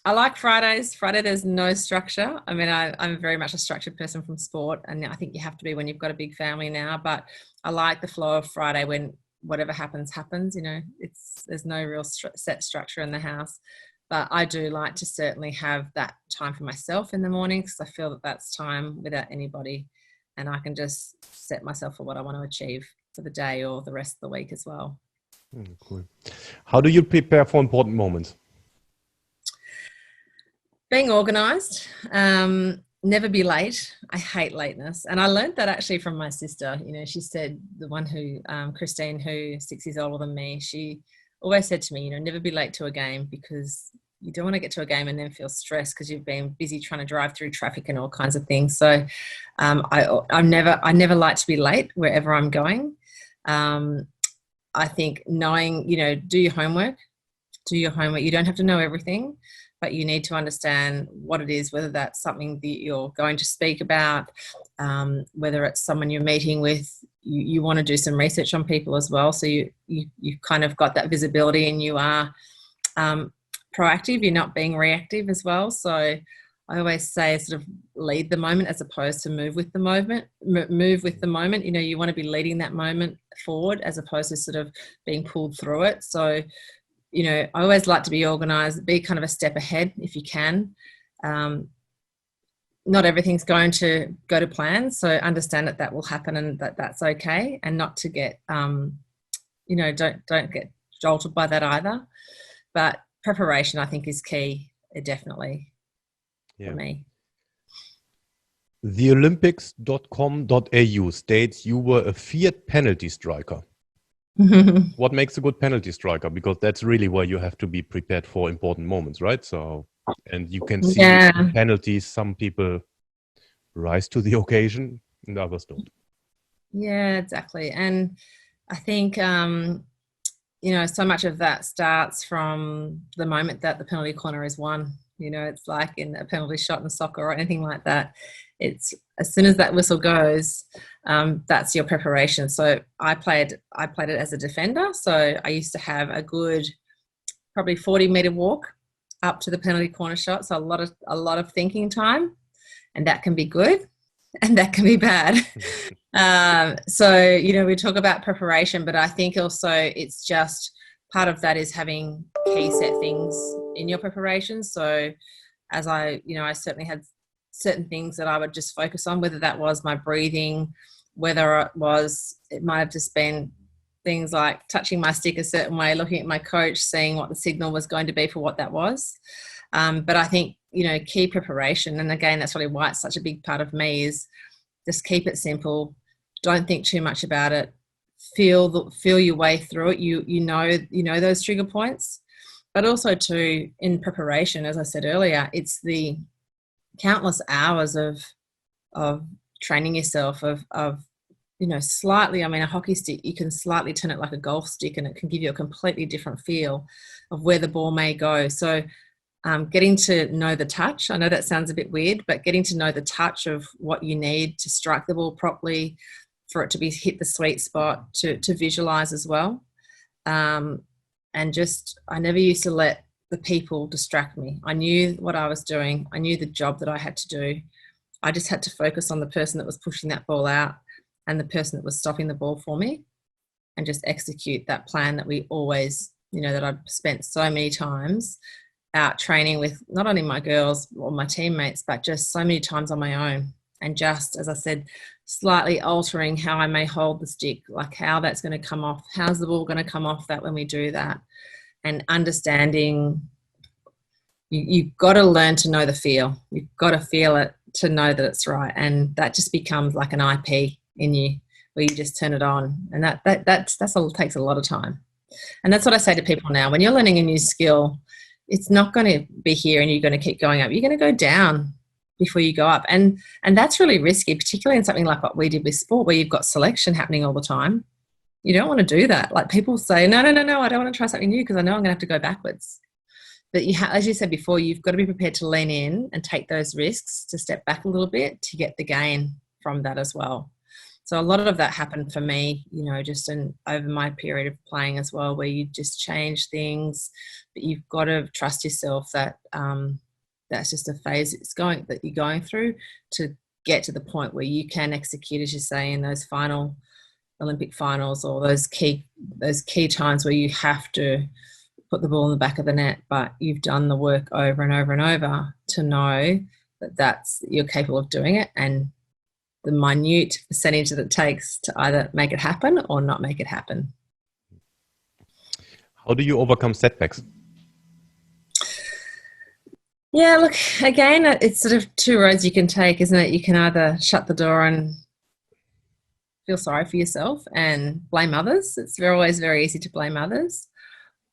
Speaker 2: I like Fridays. Friday, there's no structure. I mean, I'm very much a structured person from sport, and I think you have to be when you've got a big family now. But I like the flow of Friday when whatever happens, happens. You know, there's no real set structure in the house. But I do like to certainly have that time for myself in the morning because I feel that that's time without anybody, and I can just set myself for what I want to achieve for the day or the rest of the week as well.
Speaker 1: Cool. How do you prepare for important moments?
Speaker 2: Being organised, never be late. I hate lateness. And I learned that actually from my sister. You know, she said, the one who, Christine, who's 6 years older than me, she always said to me, you know, never be late to a game because you don't want to get to a game and then feel stressed because you've been busy trying to drive through traffic and all kinds of things. So I never like to be late wherever I'm going. I think knowing, you know, do your homework. You don't have to know everything, but you need to understand what it is, whether that's something that you're going to speak about, whether it's someone you're meeting with. You want to do some research on people as well. So you kind of got that visibility and you are proactive. You're not being reactive as well. So I always say sort of lead the moment as opposed to move with the moment. Move with the moment. You know, you want to be leading that moment forward as opposed to sort of being pulled through it. So, you know, I always like to be organised, be kind of a step ahead if you can. Not everything's going to go to plan, so understand that will happen and that's okay, and not to get, you know, don't get jolted by that either. But preparation, I think, is key, definitely, for me.
Speaker 1: TheOlympics.com.au states you were a feared penalty striker. What makes a good penalty striker? Because that's really where you have to be prepared for important moments, right? So, and you can see in penalties, some people rise to the occasion and others don't.
Speaker 2: Yeah, exactly. And I think, you know, so much of that starts from the moment that the penalty corner is won. You know, it's like in a penalty shot in soccer or anything like that. It's as soon as that whistle goes, that's your preparation. So I played it as a defender. So I used to have a good, probably 40-meter walk up to the penalty corner shot. So a lot of thinking time, and that can be good, and that can be bad. So you know, we talk about preparation, but I think also it's just part of that is having key set things in your preparation. So as I certainly had certain things that I would just focus on, whether that was my breathing, whether it might have just been things like touching my stick a certain way, looking at my coach, seeing what the signal was going to be for what that was. But I think, you know, key preparation, and again, that's really why it's such a big part of me, is just keep it simple. Don't think too much about it. Feel your way through it. You know those trigger points, but also too, in preparation, as I said earlier, it's the countless hours of training yourself of you know, slightly, I mean, a hockey stick, you can slightly turn it like a golf stick and it can give you a completely different feel of where the ball may go. So getting to know the touch, I know that sounds a bit weird, but getting to know the touch of what you need to strike the ball properly, for it to be hit the sweet spot, to visualize as well. And just, I never used to let the people distract me. I knew what I was doing. I knew the job that I had to do. I just had to focus on the person that was pushing that ball out and the person that was stopping the ball for me, and just execute that plan that we always, you know, that I've spent so many times out training with not only my girls or my teammates, but just so many times on my own. And just, as I said, slightly altering how I may hold the stick, like how that's going to come off, how's the ball going to come off that when we do that, and understanding you've got to learn to know the feel. You've got to feel it to know that it's right, and that just becomes like an IP in you where you just turn it on, and that's all, takes a lot of time. And that's what I say to people now. When you're learning a new skill, it's not going to be here and you're going to keep going up. You're going to go down before you go up, and that's really risky, particularly in something like what we did with sport, where you've got selection happening all the time. You don't want to do that. Like, people say, no, I don't want to try something new because I know I'm going to have to go backwards. But as you said before, you've got to be prepared to lean in and take those risks, to step back a little bit to get the gain from that as well. So a lot of that happened for me, just over my period of playing as well, where you just change things, but you've got to trust yourself that that's just a phase that you're going through to get to the point where you can execute, as you say, in those final Olympic finals, or those key times where you have to put the ball in the back of the net, but you've done the work over and over and over to know that you're capable of doing it, and the minute percentage that it takes to either make it happen or not make it happen.
Speaker 1: How do you overcome setbacks?
Speaker 2: Yeah, look, again, it's sort of two roads you can take, isn't it? You can either shut the door and feel sorry for yourself and blame others. It's always very easy to blame others.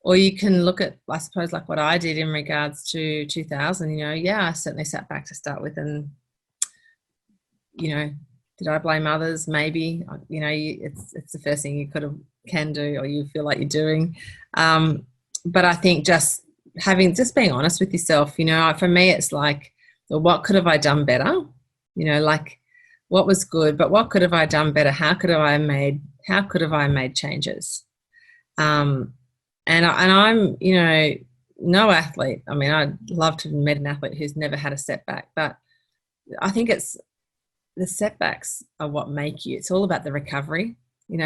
Speaker 2: Or you can look at, I suppose, like what I did in regards to 2000. I certainly sat back to start with, and did I blame others? Maybe. It's the first thing you can do, or you feel like you're doing. But I think just being honest with yourself. For me, it's like, well, what could have I done better? Like, what was good, but what could have I done better? How could have I made changes? And I'm, no athlete. I mean, I'd love to have met an athlete who's never had a setback, but I think the setbacks are what make you. It's all about the recovery.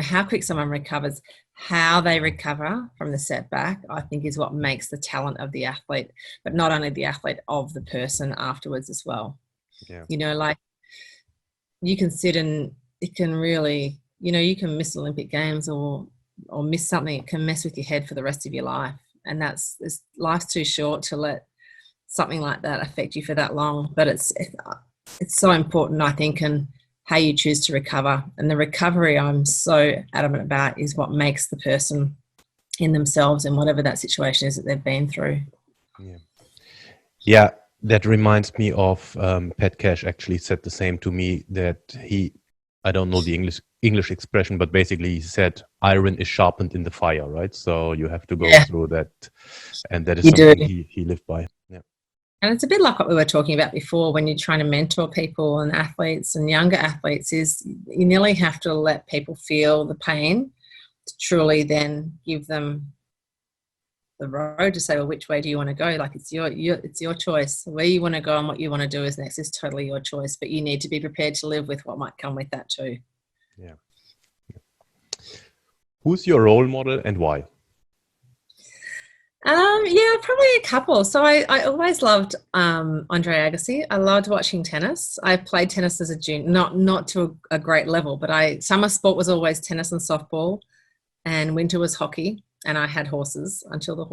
Speaker 2: How quick someone recovers, how they recover from the setback, I think is what makes the talent of the athlete, but not only the athlete, of the person afterwards as well. Yeah. Like, you can sit and it can really, you can miss Olympic Games or miss something. It can mess with your head for the rest of your life. And life's too short to let something like that affect you for that long. But it's so important, I think, and how you choose to recover. And the recovery, I'm so adamant about, is what makes the person in themselves and whatever that situation is that they've been through.
Speaker 1: Yeah, that reminds me of Pat Cash actually said the same to me, that I don't know the English expression, but basically he said, iron is sharpened in the fire, right? So you have to go through that, and that is something he lived by. Yeah.
Speaker 2: And it's a bit like what we were talking about before, when you're trying to mentor people and athletes and younger athletes, is you nearly have to let people feel the pain to truly then give them the road to say, well, which way do you want to go? Like, it's your choice. Where you want to go and what you want to do is next is totally your choice, but you need to be prepared to live with what might come with that too.
Speaker 1: Yeah. Who's your role model and why?
Speaker 2: Probably a couple. So I always loved Andre Agassi. I loved watching tennis. I played tennis as a junior, not to a great level, but summer sport was always tennis and softball, and winter was hockey. And I had horses until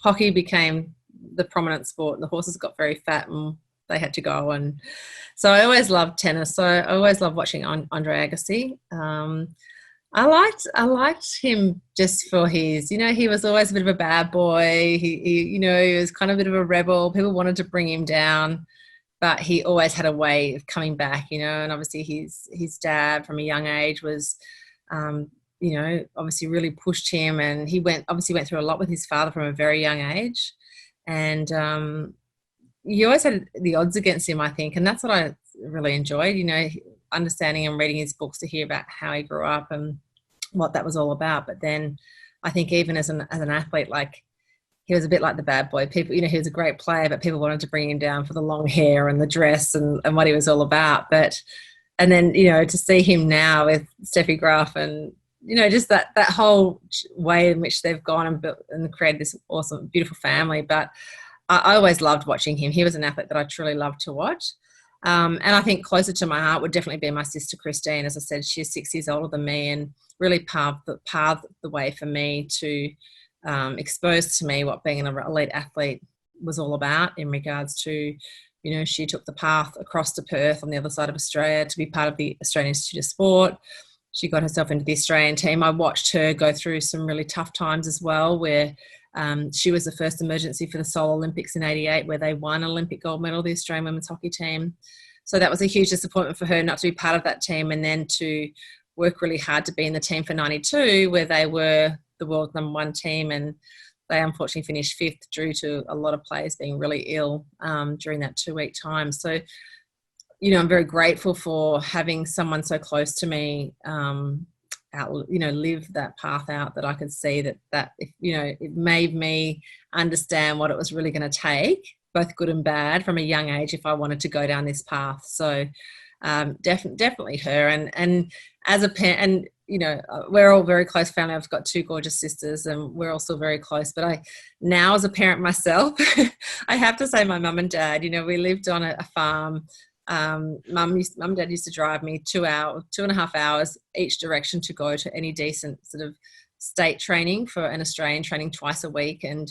Speaker 2: hockey became the prominent sport. The horses got very fat and they had to go. And so I always loved tennis. So I always loved watching Andre Agassi. I liked him just for his, he was always a bit of a bad boy. He was kind of a bit of a rebel. People wanted to bring him down, but he always had a way of coming back, and obviously his dad from a young age was, obviously really pushed him, and he went through a lot with his father from a very young age. And you always had the odds against him, I think, and that's what I really enjoyed, understanding and reading his books to hear about how he grew up and what that was all about. But then I think even as an athlete, like, he was a bit like the bad boy. People, he was a great player, but people wanted to bring him down for the long hair and the dress and what he was all about. And then, to see him now with Steffi Graf and, just that whole way in which they've gone and built and created this awesome, beautiful family. But I always loved watching him. He was an athlete that I truly loved to watch. And I think closer to my heart would definitely be my sister Christine. As I said, she's 6 years older than me, and really paved the way for me to expose to me what being an elite athlete was all about in regards to, she took the path across to Perth on the other side of Australia to be part of the Australian Institute of Sport. She got herself into the Australian team. I watched her go through some really tough times as well, where she was the first emergency for the Seoul Olympics in '88, where they won an Olympic gold medal, the Australian women's hockey team. So that was a huge disappointment for her not to be part of that team, and then to work really hard to be in the team for '92, where they were the world's #1 team, and they unfortunately finished 5th due to a lot of players being really ill during that 2-week time. So, I'm very grateful for having someone so close to me, live that path out, that I could see that it made me understand what it was really going to take, both good and bad, from a young age if I wanted to go down this path. So definitely her. And as a parent, and we're all very close family. I've got 2 gorgeous sisters and we're all still very close. But now as a parent myself, I have to say my mum and dad, we lived on a farm. Mum and dad used to drive me 2.5 hours each direction to go to any decent sort of state training for an Australian training twice a week. And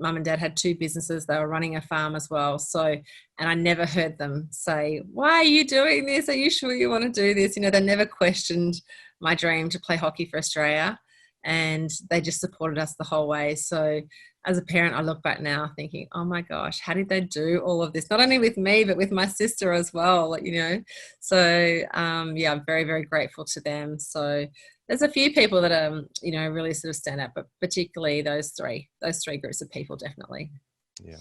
Speaker 2: mum and dad had 2 businesses. They were running a farm as well. So, and I never heard them say, why are you doing this? Are you sure you want to do this? They never questioned my dream to play hockey for Australia, and they just supported us the whole way. So as a parent, I look back now thinking, oh my gosh, how did they do all of this? Not only with me, but with my sister as well, So, I'm very, very grateful to them. So there's a few people that, really sort of stand out, but particularly those three groups of people, definitely.
Speaker 1: Yeah.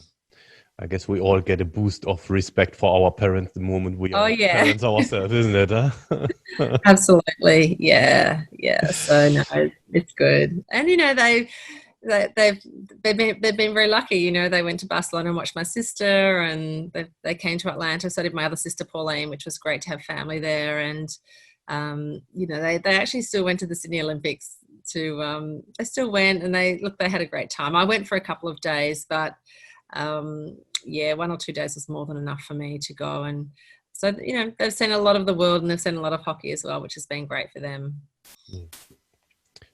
Speaker 1: I guess we all get a boost of respect for our parents the moment we are parents ourselves, isn't it? Huh?
Speaker 2: Absolutely. Yeah. So no, it's good. And, they've been very lucky. They went to Barcelona and watched my sister, and they came to Atlanta. So did my other sister Pauline, which was great to have family there. And they actually still went to the Sydney Olympics. They still went, and they had a great time. I went for a couple of days, but 1 or 2 days was more than enough for me to go. And so they've seen a lot of the world, and they've seen a lot of hockey as well, which has been great for them.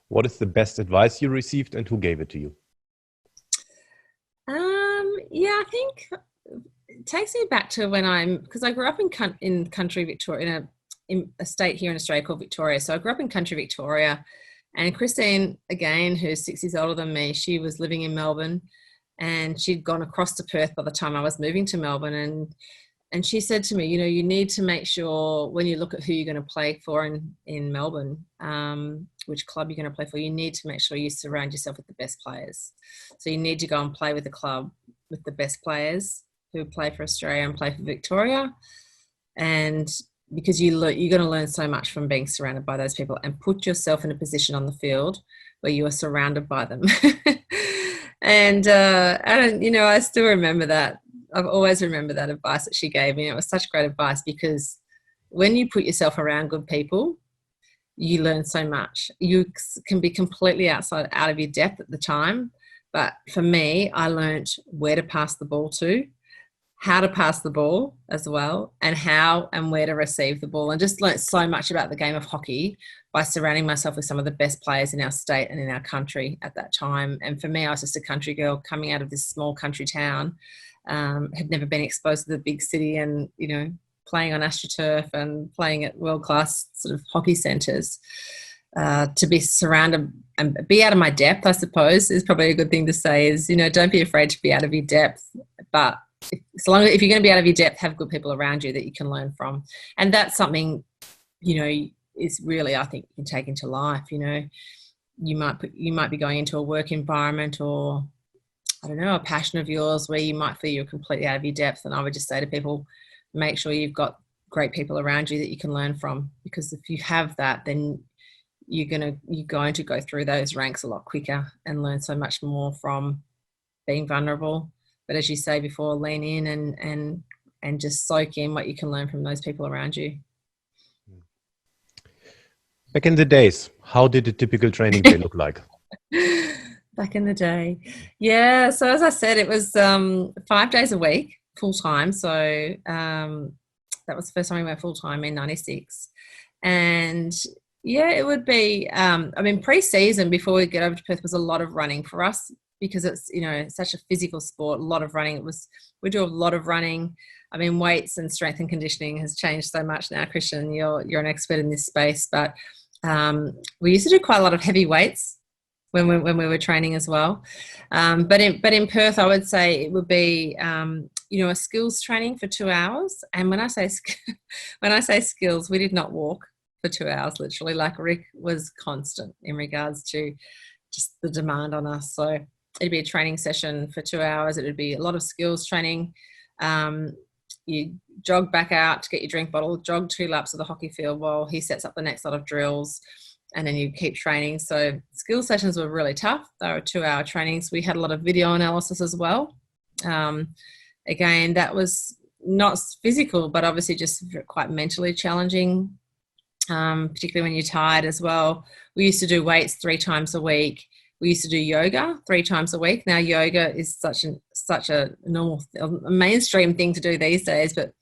Speaker 1: What is the best advice you received, and who gave it to you?
Speaker 2: I think it takes me back to because I grew up in country Victoria, in a state here in Australia called Victoria. So I grew up in country Victoria, and Christine, again, who's 6 years older than me, she was living in Melbourne, and she'd gone across to Perth by the time I was moving to Melbourne. And she said to me, you need to make sure when you look at who you're going to play for in Melbourne, which club you're going to play for, you need to make sure you surround yourself with the best players. So you need to go and play with a club with the best players who play for Australia and play for Victoria. And because you're going to learn so much from being surrounded by those people, and put yourself in a position on the field where you are surrounded by them. And I still remember that. I've always remembered that advice that she gave me. It was such great advice, because when you put yourself around good people, you learn so much. You can be completely out of your depth at the time. But for me, I learned where to pass the ball to, how to pass the ball as well, and how and where to receive the ball, and just learnt so much about the game of hockey by surrounding myself with some of the best players in our state and in our country at that time. And for me, I was just a country girl coming out of this small country town, had never been exposed to the big city, and, playing on AstroTurf and playing at world-class sort of hockey centres. To be surrounded and be out of my depth, I suppose, is probably a good thing to say, is, don't be afraid to be out of your depth. But if you're going to be out of your depth, have good people around you that you can learn from. And that's something, is really, I think, you can take into life. You might be going into a work environment, or, I don't know, a passion of yours where you might feel you're completely out of your depth. And I would just say to people, make sure you've got great people around you that you can learn from, because if you have that, then you're going to go through those ranks a lot quicker and learn so much more from being vulnerable. But as you say before, lean in and just soak in what you can learn from those people around you.
Speaker 1: Back in the days, how did a typical training day look like?
Speaker 2: Back in the day. Yeah. So as I said, it was 5 days a week, full time. So that was the first time we went full time in 96. And it would be, pre-season, before we get over to Perth, was a lot of running for us, because it's, such a physical sport, a lot of running. We do a lot of running. Weights and strength and conditioning has changed so much now, Christian. You're an expert in this space, but we used to do quite a lot of heavy weights when we were training as well. But in Perth, I would say it would be, a skills training for 2 hours. And when I say skills, we did not walk for 2 hours, literally. Like, Rick was constant in regards to just the demand on us. So it'd be a training session for 2 hours. It would be a lot of skills training. You jog back out to get your drink bottle, jog 2 laps of the hockey field while he sets up the next lot of drills, and then you keep training. So skill sessions were really tough. They were 2-hour trainings. We had a lot of video analysis as well. Again, that was not physical, but obviously just quite mentally challenging, particularly when you're tired as well. We used to do weights 3 times a week. We used to do yoga 3 times a week. Now, yoga is such a normal, a mainstream thing to do these days. But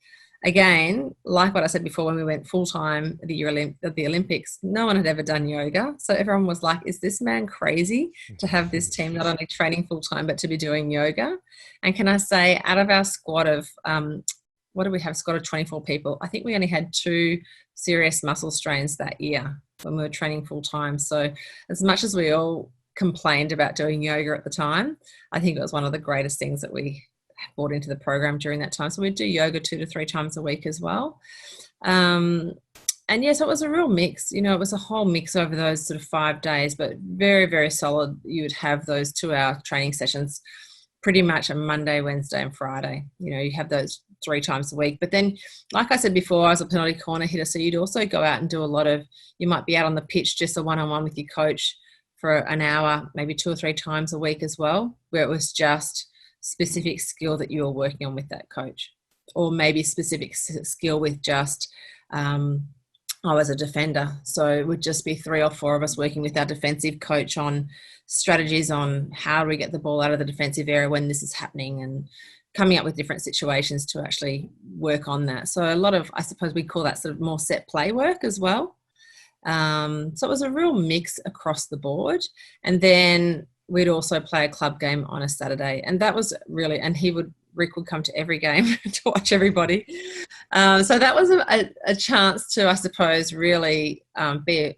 Speaker 2: again, like what I said before, when we went full-time at the Olympics, no one had ever done yoga. So everyone was like, is this man crazy to have this team not only training full-time, but to be doing yoga? And can I say, out of our squad of, what do we have, squad of 24 people, I think we only had 2 serious muscle strains that year when we were training full-time. So as much as we all complained about doing yoga at the time, I think it was one of the greatest things that we brought into the program during that time. So we'd do yoga 2 to 3 times a week as well. And yes, it was a real mix. You know, it was a whole mix over those sort of 5 days, but very, very solid. You would have those 2-hour training sessions pretty much on Monday, Wednesday and Friday. You know, you have those 3 times a week. But then, like I said before, I was a penalty corner hitter, so you'd also go out and do a lot of, you might be out on the pitch just a one-on-one with your coach for an hour, maybe 2 or 3 times a week as well, where it was just specific skill that you were working on with that coach, or maybe specific skill with just, I was a defender. So it would just be 3 or 4 of us working with our defensive coach on strategies on how do we get the ball out of the defensive area when this is happening, and coming up with different situations to actually work on that. So a lot of, I suppose we call that sort of more set play work as well. So it was a real mix across the board. And then we'd also play a club game on a Saturday. And that was really, and Rick would come to every game to watch everybody. So that was a chance to, I suppose, really be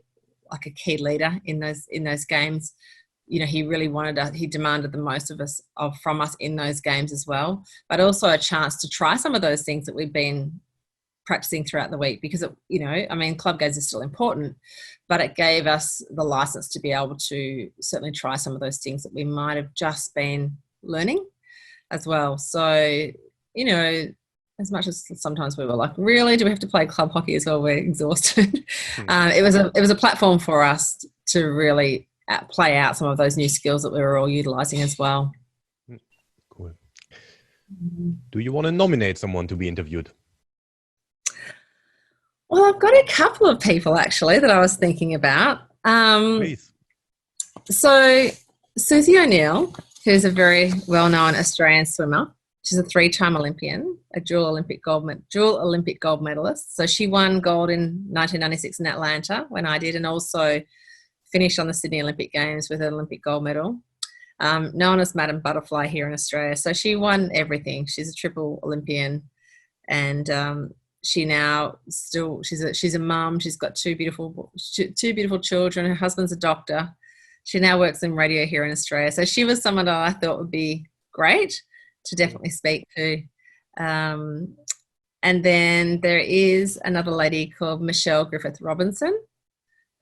Speaker 2: like a key leader in those games. You know, he really he demanded the most from us in those games as well, but also a chance to try some of those things that we've been practicing throughout the week, because club games are still important, but it gave us the license to be able to certainly try some of those things that we might have just been learning as well. So, you know, as much as sometimes we were like, really, do we have to play club hockey as well? We're exhausted. It was a platform for us to really play out some of those new skills that we were all utilising as well.
Speaker 1: Cool. Do you want to nominate someone to be interviewed?
Speaker 2: Well, I've got a couple of people actually that I was thinking about.
Speaker 1: Please.
Speaker 2: So Susie O'Neill, who's a very well-known Australian swimmer. She's a 3-time Olympian, a dual Olympic gold medalist. So she won gold in 1996 in Atlanta when I did, and also finished on the Sydney Olympic Games with an Olympic gold medal. Known as Madam Butterfly here in Australia. So she won everything. She's a triple Olympian, and she now she's a mum. She's got two beautiful children. Her husband's a doctor. She now works in radio here in Australia. So she was someone that I thought would be great to definitely speak to. And then there is another lady called Michelle Griffith-Robinson,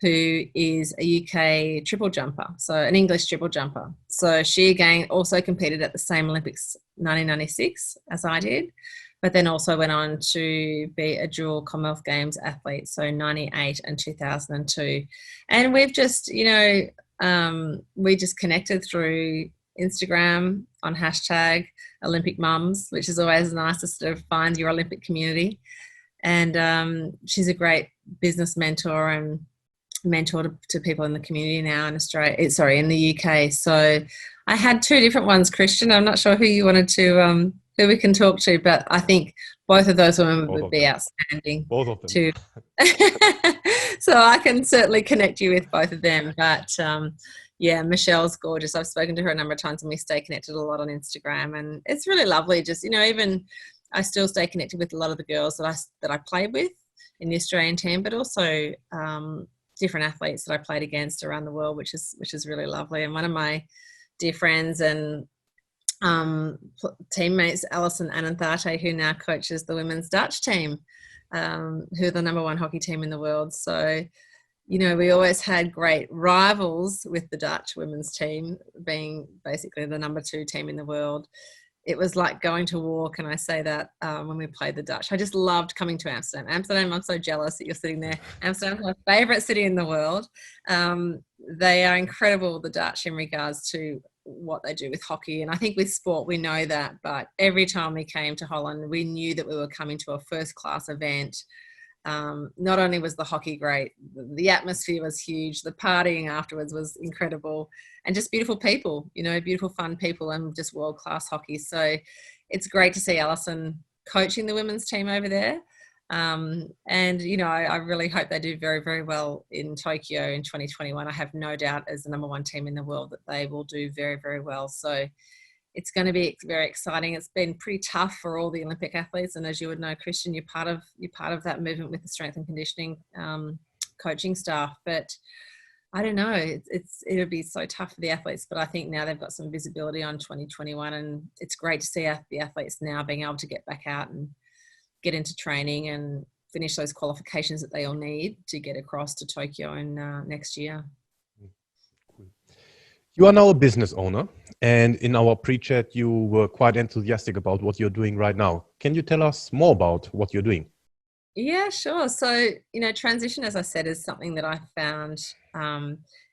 Speaker 2: who is a UK triple jumper, so an English triple jumper. So she again also competed at the same Olympics 1996 as I did, but then also went on to be a dual Commonwealth Games athlete, so 98 and 2002. And we've just, we just connected through Instagram on hashtag Olympic Mums, which is always nice to sort of find your Olympic community. And she's a great business mentor and mentor to people in the community now in in the UK. So I had 2 different ones, Christian. I'm not sure who you wanted to, who we can talk to, but I think both of those women would be outstanding.
Speaker 1: Both of them.
Speaker 2: Too. So I can certainly connect you with both of them. But yeah, Michelle's gorgeous. I've spoken to her a number of times and we stay connected a lot on Instagram, and it's really lovely. Just, even I still stay connected with a lot of the girls that I played with in the Australian team, but also different athletes that I played against around the world, which is really lovely. And one of my dear friends and teammates, Alison Ananthate, who now coaches the women's Dutch team, who are the number 1 hockey team in the world. So, we always had great rivals with the Dutch women's team being basically the number 2 team in the world. it was like going to war. Can I say that when we played the Dutch? I just loved coming to Amsterdam. Amsterdam, I'm so jealous that you're sitting there. Amsterdam's my favourite city in the world. They are incredible, the Dutch, in regards to what they do with hockey. And I think with sport, we know that. But every time we came to Holland, we knew that we were coming to a first-class event. Not only was the hockey great, the atmosphere was huge, the partying afterwards was incredible, and just beautiful people, beautiful, fun people, and just world-class hockey. So it's great to see Alison coaching the women's team over there. And, I really hope they do very, very well in Tokyo in 2021. I have no doubt, as the number one team in the world, that they will do very, very well. So it's going to be very exciting. It's been pretty tough for all the Olympic athletes, and as you would know, Christian, you're part of that movement with the strength and conditioning coaching staff. But I don't know, it'll be so tough for the athletes. But I think now they've got some visibility on 2021, and it's great to see the athletes now being able to get back out and get into training and finish those qualifications that they all need to get across to Tokyo in next year.
Speaker 1: You are now a business owner, and in our pre-chat, you were quite enthusiastic about what you're doing right now. Can you tell us more about what you're doing?
Speaker 2: Yeah, sure. So, transition, as I said, is something that I found,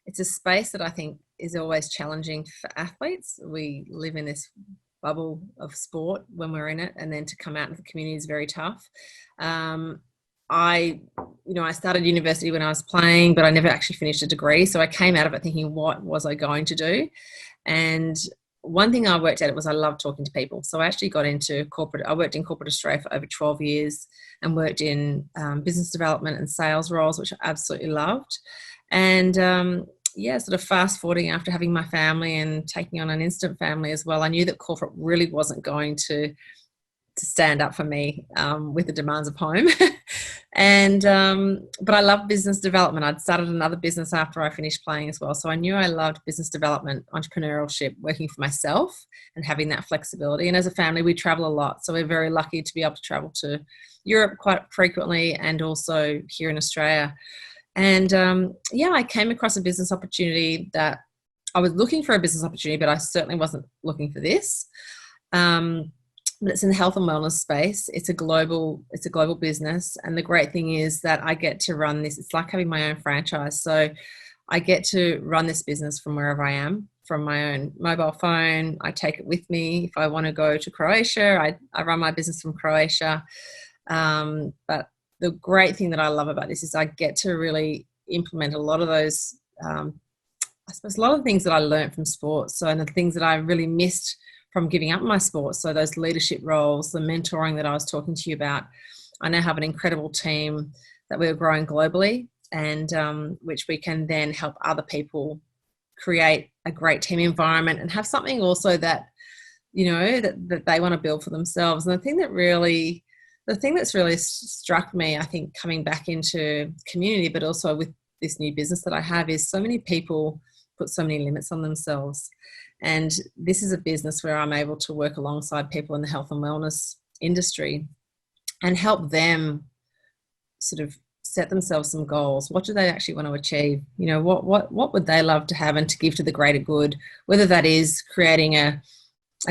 Speaker 2: it's a space that I think is always challenging for athletes. We live in this bubble of sport when we're in it, and then to come out into the community is very tough. I started university when I was playing, but I never actually finished a degree. So I came out of it thinking, what was I going to do? And one thing I worked at was I loved talking to people. So I actually got into corporate. I worked in corporate Australia for over 12 years and worked in business development and sales roles, which I absolutely loved. And sort of fast forwarding after having my family and taking on an instant family as well, I knew that corporate really wasn't going to stand up for me with the demands of home. But I love business development. I'd started another business after I finished playing as well. So I knew I loved business development, entrepreneurship, working for myself and having that flexibility. And as a family, we travel a lot. So we're very lucky to be able to travel to Europe quite frequently and also here in Australia. And I came across a business opportunity that I was looking for a business opportunity, but I certainly wasn't looking for this. But it's in the health and wellness space. It's a global business. And the great thing is that I get to run this. It's like having my own franchise. So I get to run this business from wherever I am, from my own mobile phone. I take it with me. If I want to go to Croatia, I run my business from Croatia. But the great thing that I love about this is I get to really implement a lot of those, I suppose, a lot of the things that I learned from sports. So, and the things that I really missed from giving up my sport. So those leadership roles, the mentoring that I was talking to you about. I now have an incredible team that we're growing globally, and which we can then help other people create a great team environment and have something also that, that they want to build for themselves. And the thing that's really struck me, I think, coming back into community, but also with this new business that I have, is so many people put so many limits on themselves. And this is a business where I'm able to work alongside people in the health and wellness industry and help them sort of set themselves some goals. What do they actually want to achieve? What would they love to have and to give to the greater good, whether that is creating a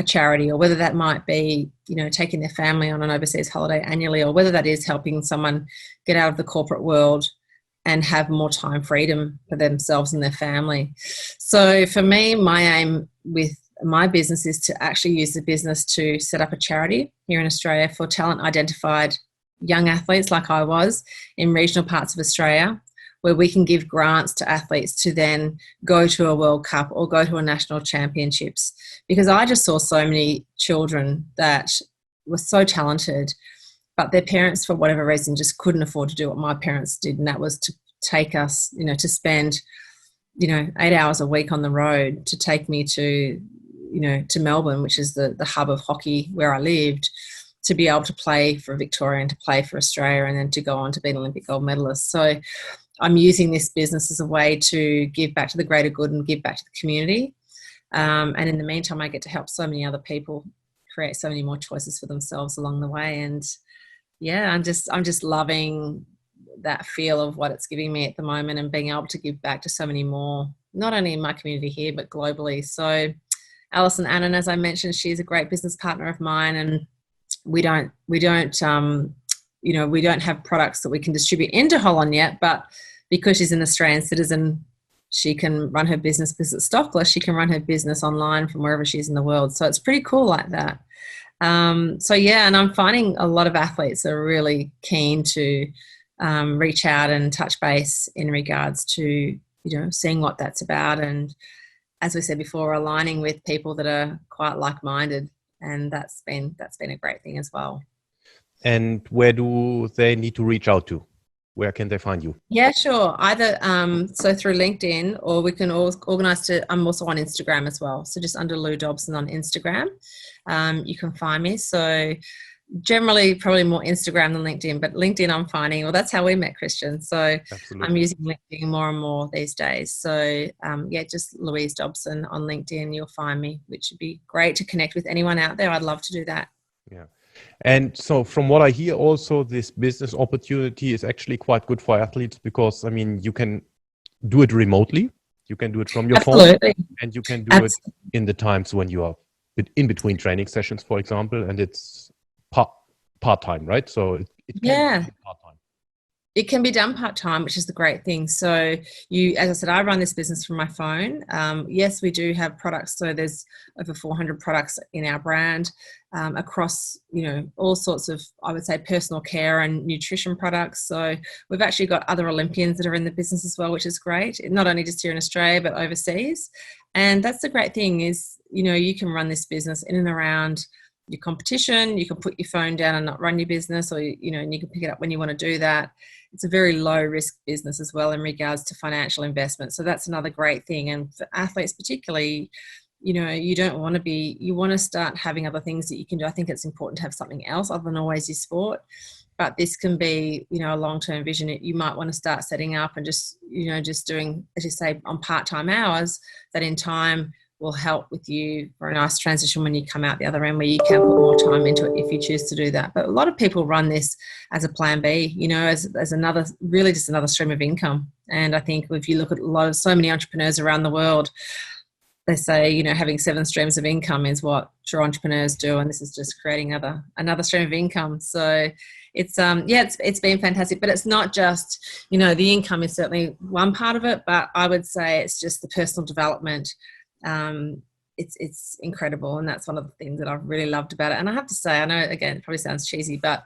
Speaker 2: charity, or whether that might be, taking their family on an overseas holiday annually, or whether that is helping someone get out of the corporate world and have more time freedom for themselves and their family. So for me, my aim with my business is to actually use the business to set up a charity here in Australia for talent identified young athletes like I was in regional parts of Australia, where we can give grants to athletes to then go to a World Cup or go to a national championships. Because I just saw so many children that were so talented, but their parents, for whatever reason, just couldn't afford to do what my parents did, and that was to take us, to spend, 8 hours a week on the road to take me to, to Melbourne, which is the hub of hockey where I lived, to be able to play for Victoria and to play for Australia and then to go on to be an Olympic gold medalist. So I'm using this business as a way to give back to the greater good and give back to the community. And in the meantime, I get to help so many other people create so many more choices for themselves along the way. And yeah, I'm just loving that feel of what it's giving me at the moment, and being able to give back to so many more, not only in my community here, but globally. So Alison Annan, as I mentioned, she's a great business partner of mine, and we don't have products that we can distribute into Holland yet, but because she's an Australian citizen, she can run her business, because it's stockless, she can run her business online from wherever she is in the world. So it's pretty cool like that. And I'm finding a lot of athletes are really keen to reach out and touch base in regards to, seeing what that's about. And as we said before, aligning with people that are quite like-minded. And that's been a great thing as well. And
Speaker 1: where do they need to reach out to? Where can they find you?
Speaker 2: Yeah, sure. Either so through LinkedIn, or we can organise I'm also on Instagram as well. So just under Lou Dobson on Instagram, you can find me. So generally probably more Instagram than LinkedIn, but LinkedIn I'm finding, that's how we met, Christian. So absolutely. I'm using LinkedIn more and more these days. So just Louise Dobson on LinkedIn, you'll find me, which would be great to connect with anyone out there. I'd love to do that.
Speaker 1: Yeah. And so from what I hear also, this business opportunity is actually quite good for athletes, because, you can do it remotely. You can do it from your phone, and you can do it in the times when you are in between training sessions, for example, and it's part-time, right? So it can be part-time.
Speaker 2: It can be done part-time, which is the great thing. So as I said, I run this business from my phone. Yes, we do have products. So there's over 400 products in our brand across, all sorts of, I would say, personal care and nutrition products. So we've actually got other Olympians that are in the business as well, which is great. Not only just here in Australia, but overseas. And that's the great thing is, you can run this business in and around your competition. You can put your phone down and not run your business, or, and you can pick it up when you want to do that. It's a very low risk business as well in regards to financial investment. So that's another great thing. And for athletes particularly, you don't want to you want to start having other things that you can do. I think it's important to have something else other than always your sport. But this can be, a long-term vision. You might want to start setting up and just doing, as you say, on part-time hours that in time will help with you for a nice transition when you come out the other end, where you can put more time into it if you choose to do that. But a lot of people run this as a plan B, as another, really just another stream of income. And I think if you look at so many entrepreneurs around the world, they say, having 7 streams of income is what true entrepreneurs do. And this is just creating another stream of income. So it's been fantastic, but it's not just, the income is certainly one part of it, but I would say it's just the personal development. It's incredible, and that's one of the things that I've really loved about it. And I have to say, I know, again, it probably sounds cheesy, but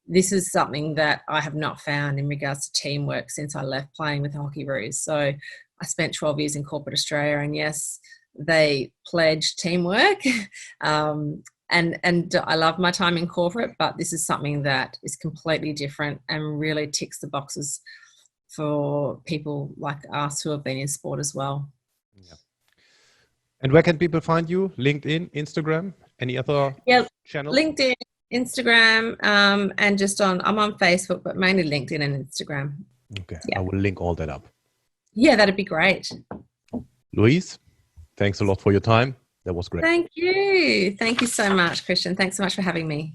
Speaker 2: this is something that I have not found in regards to teamwork since I left playing with Hockeyroos. So I spent 12 years in corporate Australia, and yes, they pledge teamwork. And I love my time in corporate, but this is something that is completely different and really ticks the boxes for people like us who have been in sport as well.
Speaker 1: Yeah. And where can people find you? LinkedIn, Instagram, any other channels?
Speaker 2: LinkedIn, Instagram, and I'm on Facebook, but mainly LinkedIn and Instagram.
Speaker 1: Okay, yeah. I will link all that up.
Speaker 2: Yeah, that'd be great.
Speaker 1: Louise, thanks a lot for your time. That was great.
Speaker 2: Thank you. Thank you so much, Christian. Thanks so much for having me.